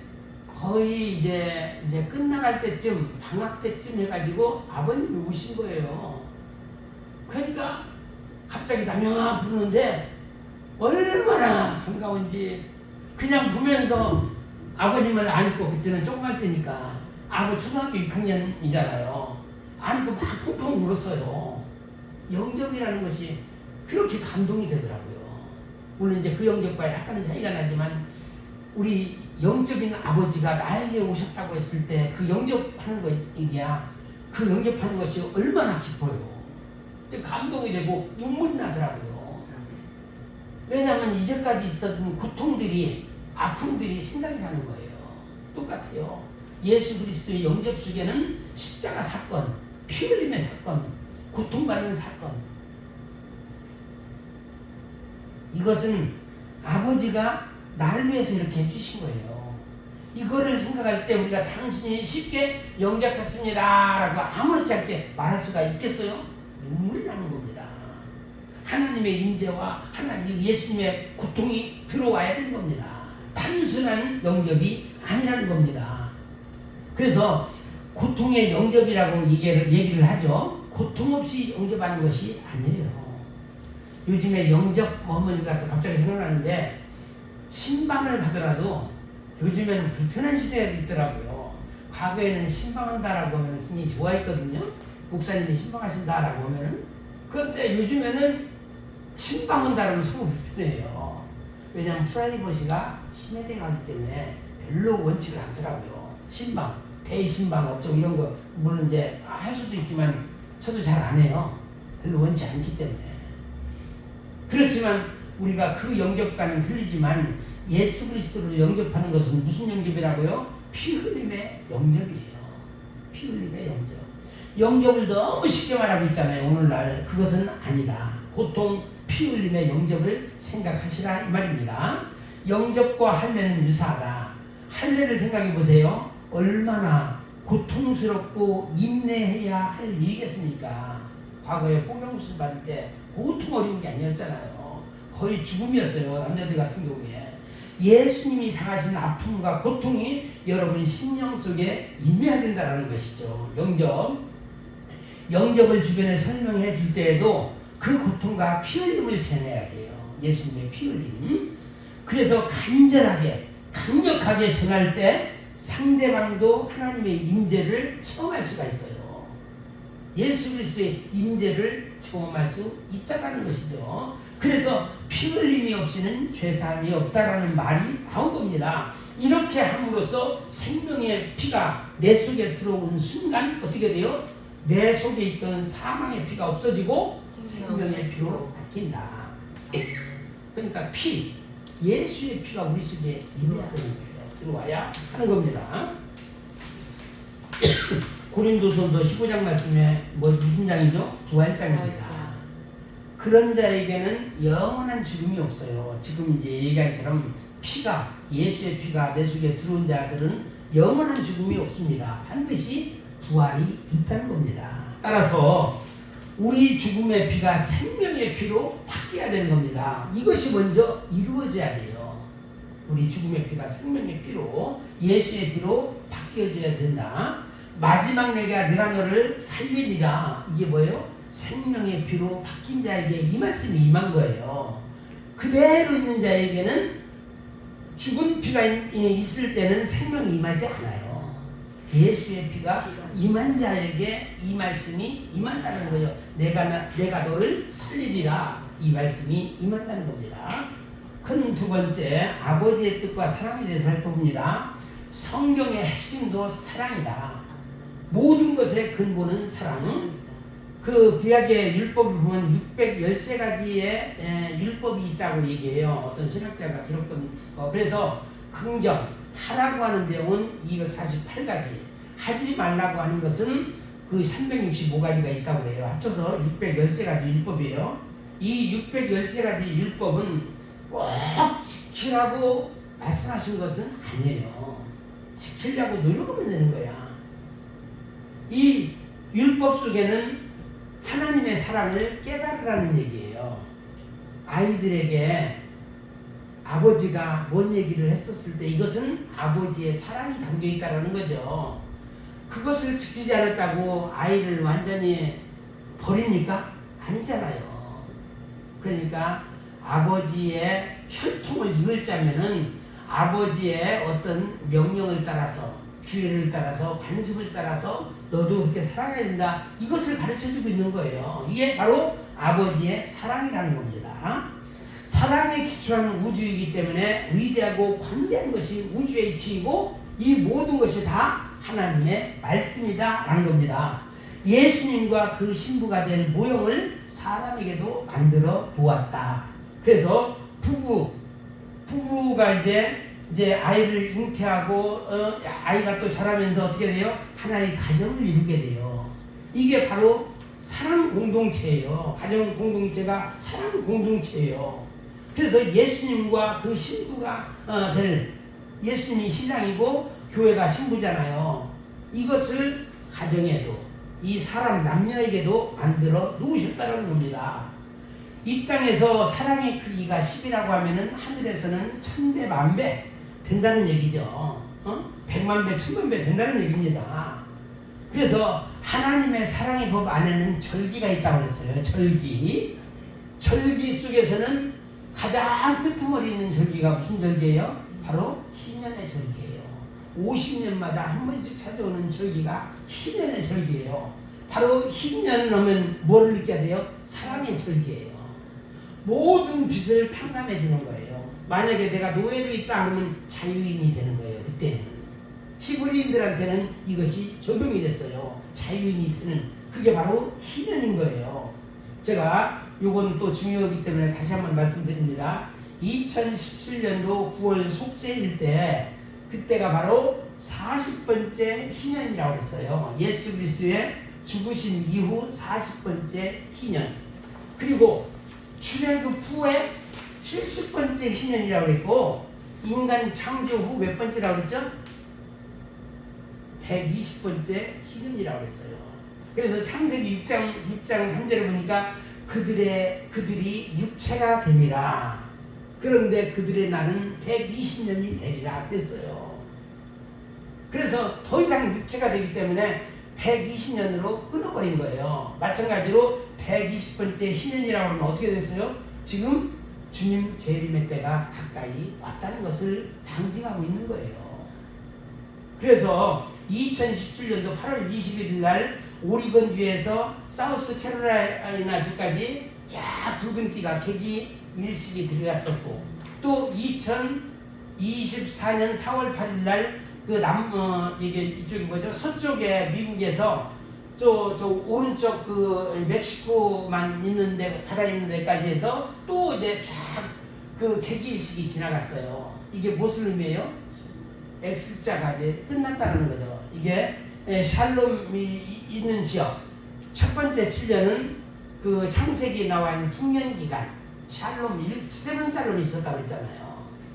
거의 이제 끝나갈 때쯤, 방학 때쯤 해가지고 아버님이 오신 거예요. 그러니까 갑자기 남영아 부르는데 얼마나 반가운지 그냥 보면서 아버님을 안고, 그때는 조그만 때니까 초등학교 6학년이잖아요. 안고 막 펑펑 울었어요. 영접이라는 것이 그렇게 감동이 되더라고요. 물론 이제 그 영접과 약간은 차이가 나지만 우리 영적인 아버지가 나에게 오셨다고 했을 때 그 영접하는 것이야. 그 영접하는 것이 얼마나 기뻐요. 감동이 되고 눈물이 나더라고요. 왜냐하면 이제까지 있었던 고통들이, 아픔들이 생각이 나는 거예요. 똑같아요. 예수 그리스도의 영접 속에는 십자가 사건, 피 흘림의 사건, 고통받는 사건, 이것은 아버지가 나를 위해서 이렇게 해주신 거예요. 이거를 생각할 때 우리가 당신이 쉽게 영접했습니다 라고 아무렇지 않게 말할 수가 있겠어요? 눈물이 나는 겁니다. 하나님의 임재와 하나님 예수님의 고통이 들어와야 되는 겁니다. 단순한 영접이 아니라는 겁니다. 그래서 고통의 영접이라고 얘기를 하죠. 고통 없이 영접하는 것이 아니에요. 요즘에 영접 어머니가 또 갑자기 생각나는데 신방을 가더라도 요즘에는 불편한 시대가 있더라고요. 과거에는 신방한다라고 하면 굉장히 좋아했거든요. 목사님이 신방하신다라고 하면은. 그런데 요즘에는 신방한다라고 서로 불편해요. 왜냐하면 프라이버시가 침해돼 가기 때문에 별로 원칙을 않더라고요. 신방, 대신방 어쩌고 이런 거 물론 이제 할 수도 있지만 저도 잘 안 해요. 별로 원치 않기 때문에. 그렇지만 우리가 그 영접과는 틀리지만 예수 그리스도를 영접하는 것은 무슨 영접이라고요? 피 흘림의 영접이에요. 피 흘림의 영접. 영접을 너무 쉽게 말하고 있잖아요. 오늘날 그것은 아니다. 고통 피 흘림의 영접을 생각하시라 이 말입니다. 영접과 할례는 유사하다. 할례를 생각해 보세요. 얼마나 고통스럽고 인내해야 할 일이겠습니까? 과거에 포경수술 받을 때 보통 어려운 게 아니었잖아요. 거의 죽음이었어요. 남자들 같은 경우에. 예수님이 당하신 아픔과 고통이 여러분 심령 속에 임해야 된다는 것이죠. 영접을 주변에 설명해 줄 때에도 그 고통과 피 흘림을 전해야 돼요. 예수님의 피 흘림. 그래서 간절하게 강력하게 전할 때 상대방도 하나님의 임재를 체험할 수가 있어요. 예수 그리스도의 임재를 경험할 수 있다는 것이죠. 그래서 피 흘림이 없이는 죄사함이 없다라는 말이 나온 겁니다. 이렇게 함으로써 생명의 피가 내 속에 들어온 순간 어떻게 돼요? 내 속에 있던 사망의 피가 없어지고 생명의 피로 바뀐다. 그러니까 피, 예수의 피가 우리 속에 들어와야 하는 겁니다. 고린도전서 15장 말씀에 무슨 장이죠? 부활장입니다. 그런 자에게는 영원한 죽음이 없어요. 지금 이제 얘기한 것처럼 피가 예수의 피가 내 속에 들어온 자들은 영원한 죽음이 없습니다. 반드시 부활이 있다는 겁니다. 따라서 우리 죽음의 피가 생명의 피로 바뀌어야 되는 겁니다. 이것이 먼저 이루어져야 돼요. 우리 죽음의 피가 생명의 피로 예수의 피로 바뀌어져야 된다. 마지막 내가 너를 살리리라. 이게 뭐예요? 생명의 피로 바뀐 자에게 이 말씀이 임한 거예요. 그대로 있는 자에게는 죽은 피가 있을 때는 생명이 임하지 않아요. 예수의 피가 임한 자에게 이 말씀이 임한다는 거예요. 내가 너를 살리리라. 이 말씀이 임한다는 겁니다. 큰 두 번째, 아버지의 뜻과 사랑에 대해서 살펴봅니다. 성경의 핵심도 사랑이다. 모든 것의 근본은 사랑. 그 구약의 율법을 보면 613가지의 율법이 있다고 얘기해요. 어떤 신학자가 기록한 그래서 긍정, 하라고 하는 내용은 248가지, 하지 말라고 하는 것은 그 365가지가 있다고 해요. 합쳐서 613가지 율법이에요. 이 613가지 율법은 꼭 지키라고 말씀하신 것은 아니에요. 지키려고 노력하면 되는 거야. 이 율법 속에는 하나님의 사랑을 깨달으라는 얘기예요. 아이들에게 아버지가 뭔 얘기를 했었을 때 이것은 아버지의 사랑이 담겨있다는 거죠. 그것을 지키지 않았다고 아이를 완전히 버립니까? 아니잖아요. 그러니까 아버지의 혈통을 이을자면은 아버지의 어떤 명령을 따라서 기회를 따라서 관습을 따라서 너도 그렇게 살아가야 된다. 이것을 가르쳐주고 있는 거예요. 이게 바로 아버지의 사랑이라는 겁니다. 사랑에 기초한 우주이기 때문에 위대하고 광대한 것이 우주의 이치이고 이 모든 것이 다 하나님의 말씀이다 라는 겁니다. 예수님과 그 신부가 될 모형을 사람에게도 만들어 보았다. 그래서 부부가 이제 아이를 잉태하고 아이가 또 자라면서 어떻게 돼요? 하나의 가정을 이루게 돼요. 이게 바로 사랑 공동체예요. 가정 공동체가 사랑 공동체예요. 그래서 예수님과 그 신부가 될 예수님이 신랑이고 교회가 신부잖아요. 이것을 가정에도 이 사람 남녀에게도 만들어 놓으셨다는 겁니다. 이 땅에서 사랑의 크기가 10이라고 하면은 하늘에서는 1000배, 10,000배 된다는 얘기죠. 100만 배, 1000만 배 된다는 얘기입니다. 그래서 하나님의 사랑의 법 안에는 절기가 있다고 했어요. 절기. 절기 속에서는 가장 끄트머리 있는 절기가 무슨 절기예요? 바로 희년의 절기예요. 50년마다 한 번씩 찾아오는 절기가 희년의 절기예요. 바로 희년 하면 뭘 느껴야 돼요? 사랑의 절기예요. 모든 빚을 탕감해 주는 거예요. 만약에 내가 노예로 있다 하면 자유인이 되는 거예요. 그때는. 히브리인들한테는 이것이 적용이 됐어요. 자유인이 되는. 그게 바로 희년인 거예요. 제가 요건 또 중요하기 때문에 다시 한번 말씀드립니다. 2017년도 9월 속죄일 때 그때가 바로 40번째 희년이라고 했어요. 예수 그리스도의 죽으신 이후 40번째 희년. 그리고 출애굽 후에 70번째 희년이라고 했고 인간 창조 후 몇 번째라고 했죠? 120번째 희년이라고 했어요. 그래서 창세기 6장 3절에 보니까 그들이 육체가 됨이라. 그런데 그들의 날은 120년이 되리라 그랬어요. 그래서 더 이상 육체가 되기 때문에 120년으로 끊어버린 거예요. 마찬가지로 120번째 희년이라고 하면 어떻게 됐어요? 지금 주님 재림의 때가 가까이 왔다는 것을 방증하고 있는 거예요. 그래서 2017년도 8월 21일 날 오리건주에서 사우스 캐롤라이나주까지 쫙 붉은 띠가 객이 일식이 들어갔었고 또 2024년 4월 8일 날 이게 이쪽이 뭐죠? 서쪽에 미국에서 저 오른쪽 멕시코만 있는 데 바다에 있는 데까지 해서 또 이제 쫙 객기일식이 지나갔어요. 이게 무슨 의미예요? X자가 이제 끝났다는 거죠. 이게 샬롬이 있는 지역. 첫 번째 7년은 창세기에 나와 있는 풍년기간 샬롬 7살롬이 있었다고 했잖아요.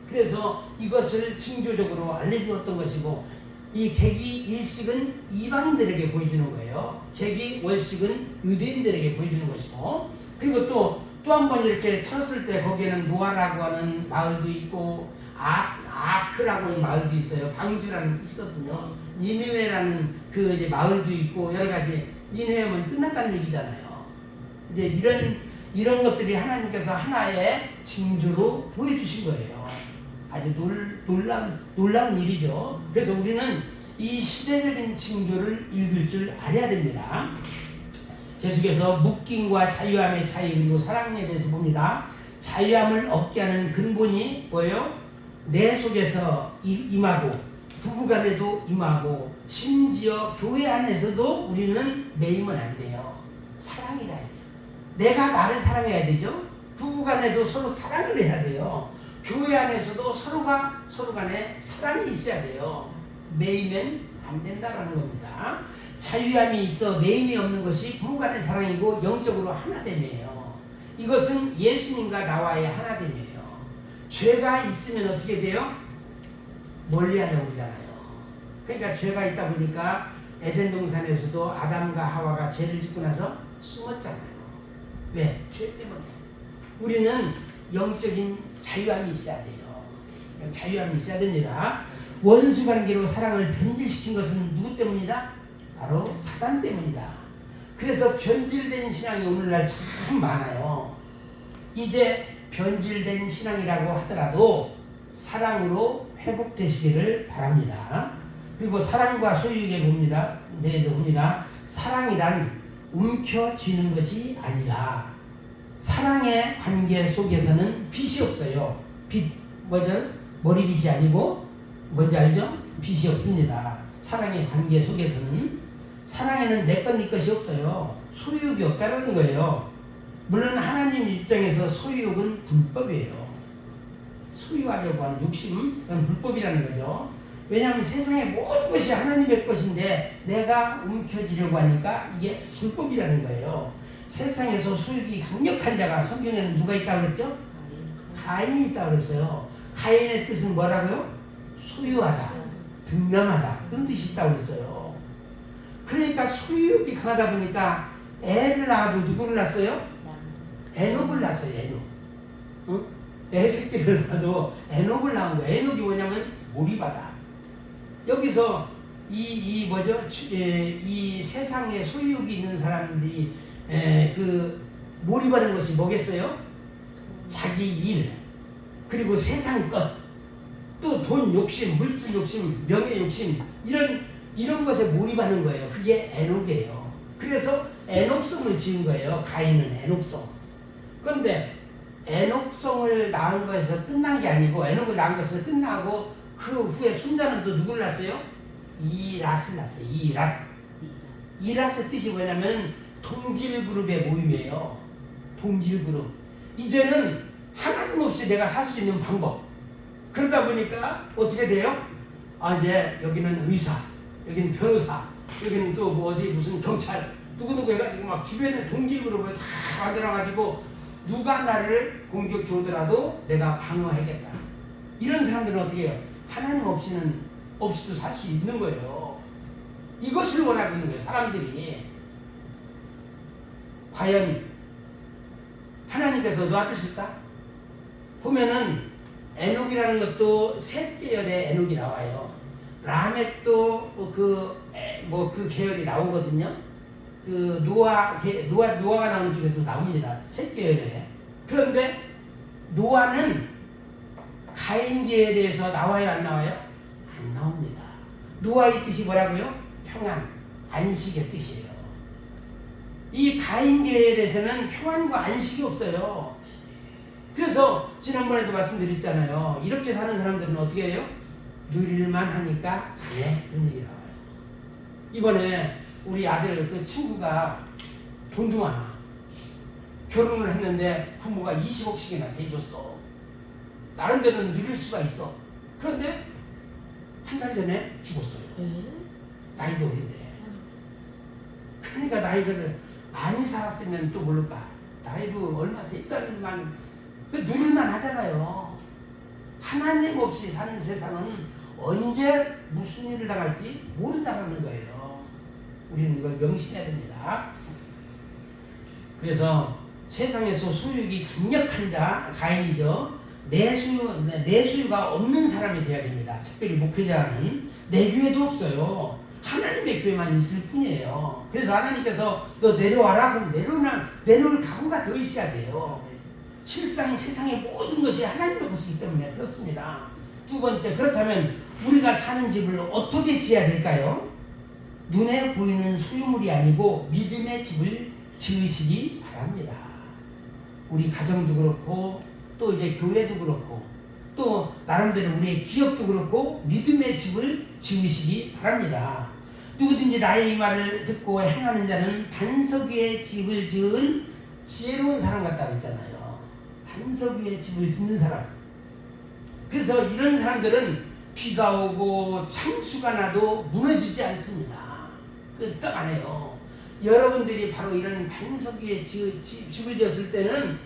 그래서 이것을 징조적으로 알려주었던 것이고 이 객기 일식은 이방인들에게 보여주는 거예요. 객기 월식은 유대인들에게 보여주는 것이고 그리고 또 한 번 이렇게 쳤을 때 거기에는 노아라고 하는 마을도 있고 아크라고 하는 마을도 있어요. 방주라는 뜻이거든요. 니느웨라는 이제 마을도 있고 여러 가지. 니느웨면 끝났다는 얘기잖아요. 이제 이런 것들이 하나님께서 하나의 징조로 보여주신 거예요. 아주 놀라운 일이죠. 그래서 우리는 이 시대적인 징조를 읽을 줄 알아야 됩니다. 계속해서 묶임과 자유함의 차이 그리고 사랑에 대해서 봅니다. 자유함을 얻게 하는 근본이 뭐예요? 내 속에서 임하고 부부간에도 임하고 심지어 교회 안에서도 우리는 매이면 안 돼요. 사랑이라 해야 돼요. 내가 나를 사랑해야 되죠. 부부간에도 서로 사랑을 해야 돼요. 교회 안에서도 서로 간에 사랑이 있어야 돼요. 매이면 안 된다라는 겁니다. 자유함이 있어 매임이 없는 것이 부부간의 사랑이고 영적으로 하나됨이에요. 이것은 예수님과 나와의 하나됨이에요. 죄가 있으면 어떻게 돼요? 멀리하려고 그러잖아요. 그러니까 죄가 있다 보니까 에덴 동산에서도 아담과 하와가 죄를 짓고 나서 숨었잖아요. 왜? 죄 때문에. 우리는 영적인 자유함이 있어야 돼요. 자유함이 있어야 됩니다. 원수 관계로 사랑을 변질시킨 것은 누구 때문이다? 바로 사단 때문이다. 그래서 변질된 신앙이 오늘날 참 많아요. 이제 변질된 신앙이라고 하더라도 사랑으로 회복되시기를 바랍니다. 그리고 사랑과 소유에게 봅니다. 사랑이란 움켜쥐는 것이 아니라 사랑의 관계 속에서는 빚이 없어요. 빚 뭐죠? 머리빚이 아니고 뭔지 알죠? 빚이 없습니다. 사랑의 관계 속에서는 사랑에는 내 것 네 것이 없어요. 소유욕이 없다는 거예요. 물론 하나님 입장에서 소유욕은 불법이에요. 소유하려고 하는 욕심은 불법이라는 거죠. 왜냐하면 세상의 모든 것이 하나님의 것인데 내가 움켜쥐려고 하니까 이게 불법이라는 거예요. 세상에서 소유욕이 강력한 자가 성경에는 누가 있다고 그랬죠? 가인이 있다고 그랬어요. 가인의 뜻은 뭐라고요? 소유하다, 득남하다 그런 뜻이 있다고 그랬어요. 그러니까 소유욕이 강하다 보니까 애를 낳아도 누구를 낳았어요? 에녹을 낳았어요. 에녹. 응? 애 새끼를 낳아도 에녹을 낳은 거예요. 에녹이 뭐냐면 몰입하다. 여기서 이 뭐죠? 이 세상에 소유욕이 있는 사람들이 그 몰입하는 것이 뭐겠어요? 자기 일, 그리고 세상 것, 또 돈 욕심, 물질 욕심, 명예 욕심, 이런 것에 몰입하는 거예요. 그게 에녹이에요. 그래서 에녹성을 지은 거예요. 가인은 에녹성. 그런데 에녹성을 낳은 것에서 끝난 게 아니고, 에녹을 낳은 것에서 끝나고 그 후에 손자는 또 누구를 낳았어요? 이랏을 낳았어요. 이랏. 이랏의 뜻이 뭐냐면 동질그룹의 모임이에요. 동질그룹. 이제는 하나님 없이 내가 살 수 있는 방법. 그러다 보니까 어떻게 돼요? 이제 여기는 의사, 여기는 변호사, 여기는 또 뭐 어디 무슨 경찰, 누구누구 해가지고 막 주변에 동질그룹을 다 만들어가지고 누가 나를 공격해 오더라도 내가 방어하겠다. 이런 사람들은 어떻게 해요? 하나님 없이도 살 수 있는 거예요. 이것을 원하고 있는 거예요, 사람들이. 과연 하나님께서 놔두실까? 보면은 에녹이라는 것도 셋 계열의 에녹이 나와요. 라멕도 그 계열이 나오거든요. 그 노아가 나오는 쪽에서 나옵니다. 셋 계열에. 그런데 노아는 가인 계열에서 나와요, 안 나와요? 안 나옵니다. 노아의 뜻이 뭐라고요? 평안, 안식의 뜻이에요. 이 가인 계열에서는 평안과 안식이 없어요. 그래서 지난번에도 말씀드렸잖아요. 이렇게 사는 사람들은 어떻게 해요? 누릴만 하니까 가네. 그런 얘기 나와요. 이번에 우리 아들 그 친구가 돈도 많아. 결혼을 했는데 부모가 20억씩이나 대줬어. 나름대로는 누릴 수가 있어. 그런데 한 달 전에 죽었어요. 나이도 어린데. 그러니까 나이를 많이 살았으면 또 모를까. 나이도 얼마 됐다는만 누릴만 하잖아요. 하나님 없이 사는 세상은 언제 무슨 일을 당할지 모른다는 거예요. 우리는 이걸 명심해야 됩니다. 그래서 세상에서 소유욕이 강력한 자, 가인이죠. 내 소유가 없는 사람이 돼야 됩니다. 특별히 목회자는 내 교회도 없어요. 하나님의 교회만 있을 뿐이에요. 그래서 하나님께서 너 내려와라 그럼 내려올 각오가 더 있어야 돼요. 실상 세상의 모든 것이 하나님의 것이기 때문에 그렇습니다. 두 번째, 그렇다면 우리가 사는 집을 어떻게 지어야 될까요? 눈에 보이는 소유물이 아니고 믿음의 집을 지으시기 바랍니다. 우리 가정도 그렇고 또 이제 교회도 그렇고 또 나름대로 우리의 기업도 그렇고 믿음의 집을 지으시기 바랍니다. 누구든지 나의 이 말을 듣고 행하는 자는 반석 위에 집을 지은 지혜로운 사람 같다고 했잖아요. 반석 위에 집을 짓는 사람. 그래서 이런 사람들은 비가 오고 창수가 나도 무너지지 않습니다. 끄떡 안 해요. 여러분들이 바로 이런 반석 위에 집을 지었을 때는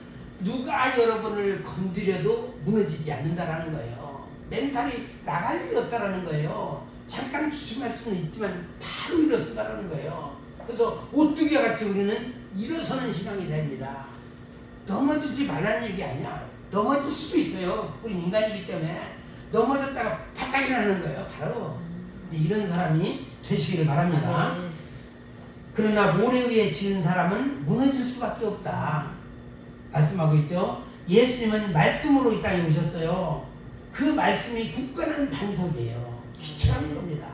누가 여러분을 건드려도 무너지지 않는다라는 거예요. 멘탈이 나갈 일이 없다라는 거예요. 잠깐 주춤할 수는 있지만 바로 일어선다라는 거예요. 그래서 오뚜기와 같이 우리는 일어서는 신앙이 됩니다. 넘어지지 말라는 얘기 아니야. 넘어질 수도 있어요. 우리 인간이기 때문에 넘어졌다가 바짝 일어나는 거예요. 바로 이런 사람이 되시기를 바랍니다. 그러나 모래 위에 지은 사람은 무너질 수밖에 없다 말씀하고 있죠. 예수님은 말씀으로 이 땅에 오셨어요. 그 말씀이 굳건한 반석이에요. 기초라는 겁니다.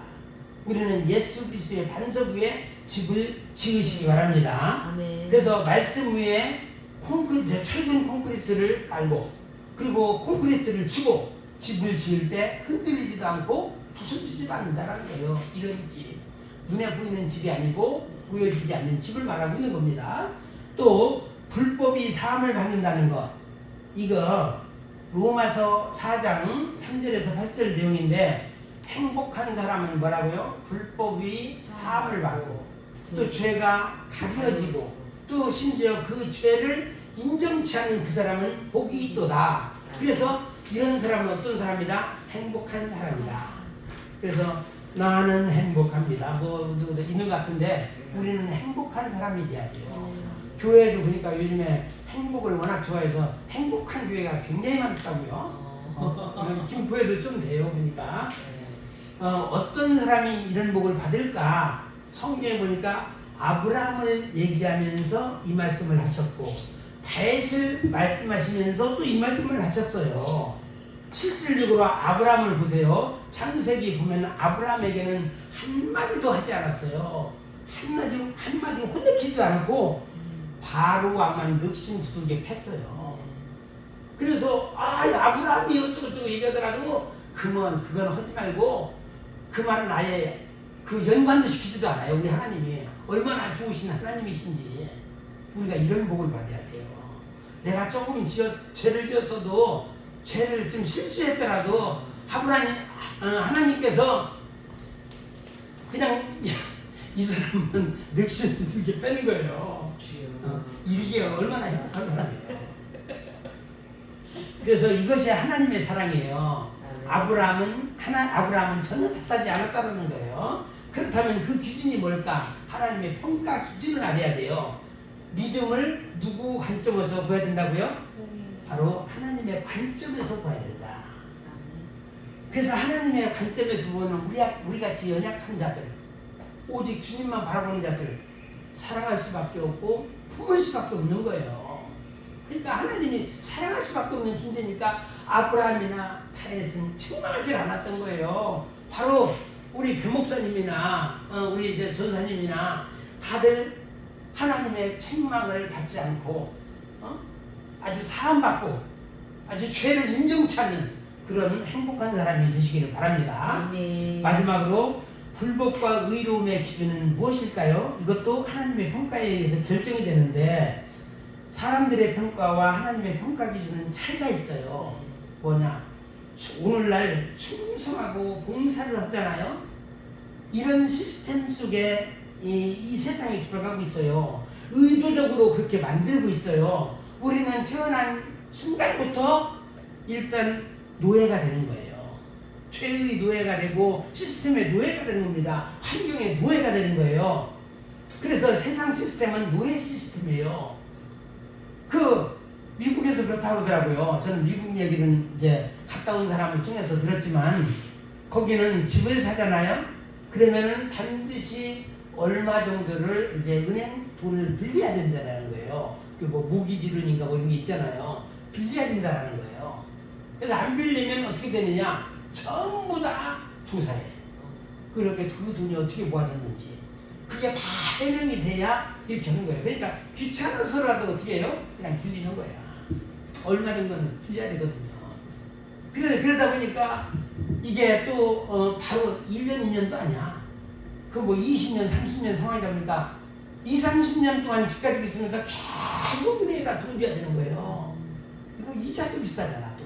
우리는 예수 그리스도의 반석 위에 집을 지으시기 바랍니다. 그래서 말씀 위에 철근 콘크리트를 깔고 그리고 콘크리트를 치고 집을 지을 때 흔들리지도 않고 부서지지도 않는다는 거예요. 이런 집, 눈에 보이는 집이 아니고 보여지지 않는 집을 말하고 있는 겁니다. 또 불법이 사함을 받는다는 것, 이거 로마서 4장 3절에서 8절 내용인데, 행복한 사람은 뭐라고요? 불법이 사함을 받고 또 죄가 가려지고 또 심지어 그 죄를 인정치 않는 그 사람은 복이 있도다. 그래서 이런 사람은 어떤 사람이다? 행복한 사람이다. 그래서 나는 행복합니다. 뭐 있는 것 같은데 우리는 행복한 사람이 돼야 돼요. 교회도 보니까 요즘에 행복을 워낙 좋아해서 행복한 교회가 굉장히 많다고요. 김포에도 좀 돼요. 보니까 어떤 사람이 이런 복을 받을까? 성경에 보니까 아브라함을 얘기하면서 이 말씀을 하셨고 다윗을 말씀하시면서 또 이 말씀을 하셨어요. 실질적으로 아브라함을 보세요. 창세기 보면 아브라함에게는 한마디도 하지 않았어요. 한마디 혼내키지도 않았고 바로 왕만 늑신 두들겨 팼어요. 그래서 아브라함이 어쩌고저쩌고 얘기하더라도 그건 하지 말고 그 말은 아예 그 연관도 시키지도 않아요. 우리 하나님이 얼마나 좋으신 하나님이신지 우리가 이런 복을 받아야 돼요. 내가 조금 죄를 지었어도 죄를 좀 실수했더라도 하나님께서 그냥 이 사람은 늑신 두들겨 빼는 거예요. 이게 얼마나 행복한 사람이에요. 그래서 이것이 하나님의 사랑이에요. 아브라함은 전혀 탓하지 않았다는 거예요. 그렇다면 그 기준이 뭘까? 하나님의 평가 기준을 알아야 돼요. 믿음을 누구 관점에서 보아야 된다고요? 바로 하나님의 관점에서 봐야 된다. 그래서 하나님의 관점에서 보는 우리 같이 연약한 자들, 오직 주님만 바라보는 자들 사랑할 수밖에 없고 품을 수밖에 없는 거예요. 그러니까 하나님이 사랑할 수밖에 없는 존재니까 아브라함이나 다윗은 책망하지 않았던 거예요. 바로 우리 배 목사님이나 우리 이제 전사님이나 다들 하나님의 책망을 받지 않고 아주 사함받고 아주 죄를 인정치 않는 그런 행복한 사람이 되시기를 바랍니다. 마지막으로 불법과 의로움의 기준은 무엇일까요? 이것도 하나님의 평가에 의해서 결정이 되는데 사람들의 평가와 하나님의 평가 기준은 차이가 있어요. 뭐냐? 오늘날 충성하고 봉사를 하잖아요. 이런 시스템 속에 이 세상이 돌아가고 있어요. 의도적으로 그렇게 만들고 있어요. 우리는 태어난 순간부터 일단 노예가 되는 거예요. 죄의 노예가 되고 시스템의 노예가 되는 겁니다. 환경의 노예가 되는 거예요. 그래서 세상 시스템은 노예 시스템이에요. 미국에서 그렇다고 하더라고요. 저는 미국 얘기는 이제 갔다 온 사람을 통해서 들었지만 거기는 집을 사잖아요. 그러면은 반드시 얼마 정도를 이제 은행 돈을 빌려야 된다는 거예요. 모기지론인가 뭐 이런 게 있잖아요. 빌려야 된다는 거예요. 그래서 안 빌리면 어떻게 되느냐? 전부 다 조사해. 그렇게 그 돈이 어떻게 모아졌는지. 그게 다 해명이 돼야 이렇게 하는 거예요. 그러니까 귀찮아서라도 어떻게 해요? 그냥 빌리는 거야. 얼마 정도는 빌려야 되거든요. 그러다 보니까 이게 또 바로 1년, 2년도 아니야. 20년, 30년 상황이다 보니까 20, 30년 동안 집 가지고 있으면서 계속 은행에다 돈 줘야 되는 거예요. 이거 이자도 비싸잖아 또.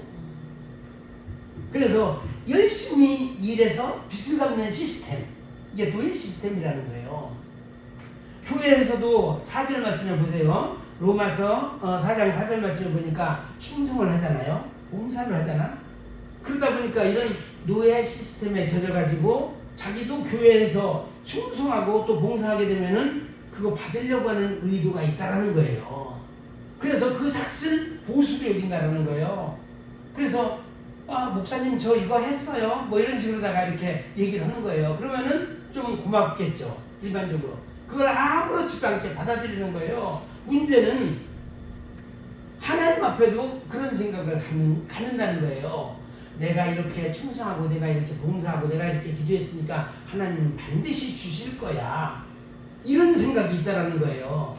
그래서 열심히 일해서 빚을 갚는 시스템, 이게 노예 시스템이라는 거예요. 교회에서도 4절 말씀을 보세요. 로마서 4장 4절 말씀을 보니까 충성을 하잖아요. 봉사를 하잖아. 그러다 보니까 이런 노예 시스템에 젖어가지고 자기도 교회에서 충성하고 또 봉사하게 되면은 그거 받으려고 하는 의도가 있다라는 거예요. 그래서 그 삭슬 보수로 여긴다라는 거예요. 그래서 목사님 저 이거 했어요. 뭐 이런 식으로다가 이렇게 얘기를 하는 거예요. 그러면은 좀 고맙겠죠. 일반적으로. 그걸 아무렇지도 않게 받아들이는 거예요. 문제는 하나님 앞에도 그런 생각을 갖는다는 거예요. 내가 이렇게 충성하고 내가 이렇게 봉사하고 내가 이렇게 기도했으니까 하나님은 반드시 주실 거야. 이런 생각이 있다라는 거예요.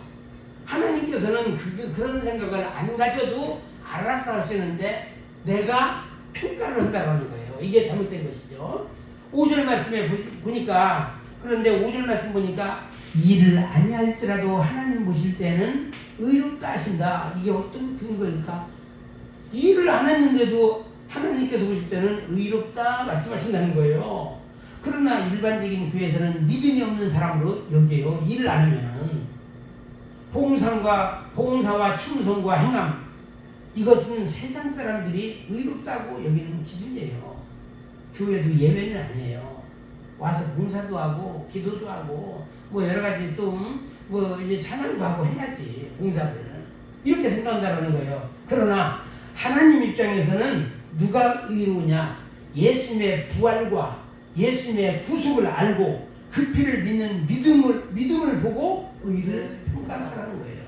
하나님께서는 그런 생각을 안 가져도 알아서 하시는데 내가 평가를 한다는 거예요. 이게 잘못된 것이죠. 5절 말씀에 보니까 그런데 5절 말씀 보니까 일을 아니할지라도 하나님 보실 때는 의롭다 하신다. 이게 어떤 근거일까? 일을 안 했는데도 하나님께서 보실 때는 의롭다 말씀하신다는 거예요. 그러나 일반적인 교회에서는 믿음이 없는 사람으로 여겨요. 일을 안 하면은. 봉사와 충성과 행함, 이것은 세상 사람들이 의롭다고 여기는 기준이에요. 교회도 예외는 아니에요. 와서 봉사도 하고 기도도 하고 뭐 여러 가지 또 뭐 이제 찬양도 하고 해야지 봉사를 이렇게 생각한다는 거예요. 그러나 하나님 입장에서는 누가 의로우냐? 예수님의 부활과 예수님의 구속을 알고 그 피를 믿는 믿음을 보고 의를 평가하라는 거예요.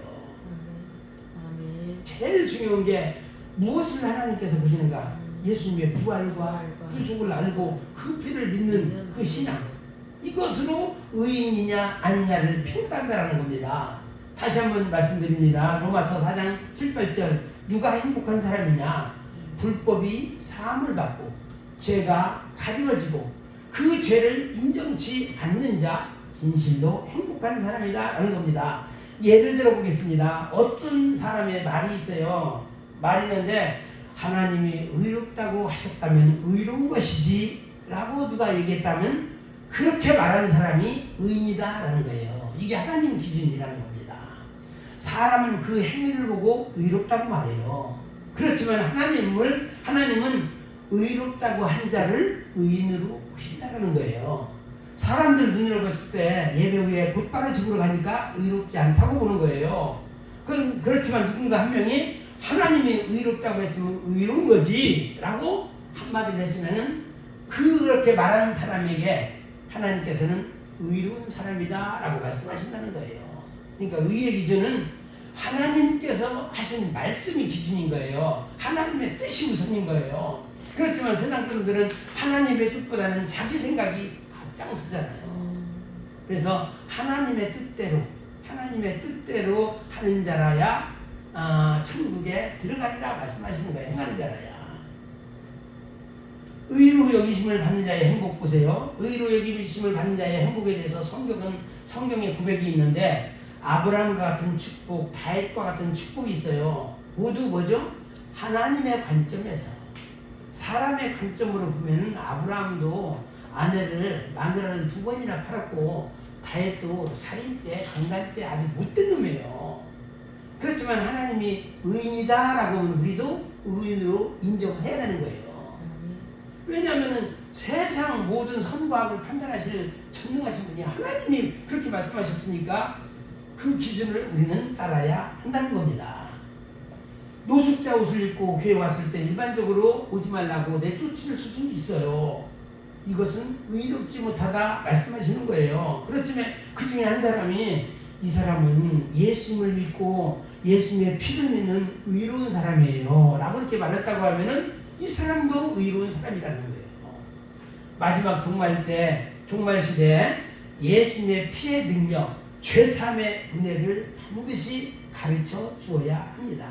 제일 중요한 게 무엇을 하나님께서 보시는가? 예수님의 부활과 구속을 알고 그 피를 믿는 그 신앙, 이것으로 의인이냐 아니냐를 평가한다는 겁니다. 다시 한번 말씀드립니다. 로마서 4장 7, 8절 누가 행복한 사람이냐? 불법이 사함을 받고 죄가 가리워지고 그 죄를 인정치 않는 자 진실로 행복한 사람이다 라는 겁니다. 예를 들어 보겠습니다. 어떤 사람의 말이 있어요. 말이 있는데 하나님이 의롭다고 하셨다면 의로운 것이지 라고 누가 얘기했다면 그렇게 말하는 사람이 의인이다 라는 거예요. 이게 하나님 기준이라는 겁니다. 사람은 그 행위를 보고 의롭다고 말해요. 그렇지만 하나님은 의롭다고 한 자를 의인으로 보신다는 거예요. 사람들 눈으로 봤을 때 예배 후에 곧바로 집으로 가니까 의롭지 않다고 보는 거예요. 그렇지만 누군가 한 명이 하나님이 의롭다고 했으면 의로운 거지 라고 한마디를 했으면은 그렇게 말하는 사람에게 하나님께서는 의로운 사람이다 라고 말씀하신다는 거예요. 그러니까 의의 기준은 하나님께서 하신 말씀이 기준인 거예요. 하나님의 뜻이 우선인 거예요. 그렇지만 세상 사람들은 하나님의 뜻보다는 자기 생각이 앞장서잖아요. 그래서 하나님의 뜻대로 하는 자라야 천국에 들어가리라 말씀하시는 거예요. 행하는 자라야. 의로 여기심을 받는 자의 행복 보세요. 의로 여기심을 받는 자의 행복에 대해서 성경에 고백이 있는데 아브라함과 같은 축복, 다윗과 같은 축복이 있어요. 모두 뭐죠? 하나님의 관점에서. 사람의 관점으로 보면 아브라함도 마누라를 2번이나 팔았고 다윗도 살인죄, 강간죄 아주 못된 놈이에요. 그렇지만 하나님이 의인이다라고 하면 우리도 의인으로 인정해야 되는 거예요. 왜냐하면 세상 모든 선과 악을 판단하실 전능하신 분이 하나님이 그렇게 말씀하셨으니까 그 기준을 우리는 따라야 한다는 겁니다. 노숙자 옷을 입고 교회 왔을 때 일반적으로 오지 말라고 내쫓을 수도 있어요. 이것은 의롭지 못하다 말씀하시는 거예요. 그렇지만 그 중에 한 사람이 이 사람은 예수님을 믿고 예수님의 피를 믿는 의로운 사람이에요 라고 이렇게 말했다고 하면은 이 사람도 의로운 사람이라는 거예요. 마지막 종말 시대에 예수님의 피의 능력, 죄사함의 은혜를 반드시 가르쳐 주어야 합니다.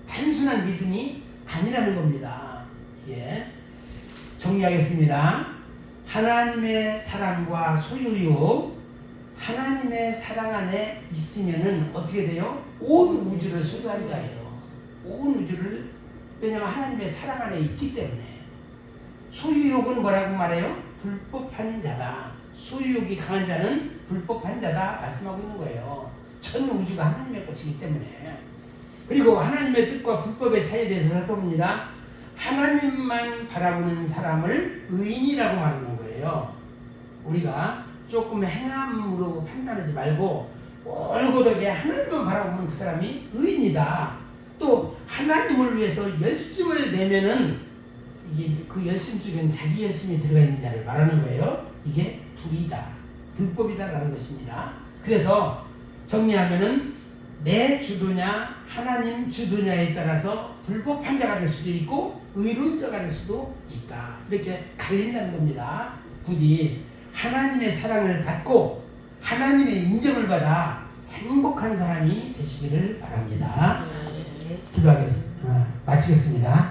단순한 믿음이 아니라는 겁니다. 예. 정리하겠습니다. 하나님의 사랑과 소유욕, 하나님의 사랑 안에 있으면은 어떻게 돼요? 온 우주를 소유한 자예요. 온 우주를, 왜냐하면 하나님의 사랑 안에 있기 때문에. 소유욕은 뭐라고 말해요? 불법한 자다. 소유욕이 강한 자는 불법한 자다 말씀하고 있는 거예요. 전 우주가 하나님의 것이기 때문에. 그리고 하나님의 뜻과 불법의 차이에 대해서 살펴봅니다. 하나님만 바라보는 사람을 의인이라고 말하는 거예요. 우리가 조금 행함으로 판단하지 말고 올곧하게 하나님만 바라보면 그 사람이 의인이다. 또 하나님을 위해서 열심을 내면은 이게 그 열심 속에는 자기 열심이 들어가 있는 자를 말하는 거예요. 이게 불이다, 불법이다라는 것입니다. 그래서 정리하면은 내 주도냐 하나님 주도냐에 따라서 불법한 자가 될 수도 있고 의로운 자가 될 수도 있다. 이렇게 갈린다는 겁니다. 부디 하나님의 사랑을 받고 하나님의 인정을 받아 행복한 사람이 되시기를 바랍니다. 기도하겠습니다. 마치겠습니다.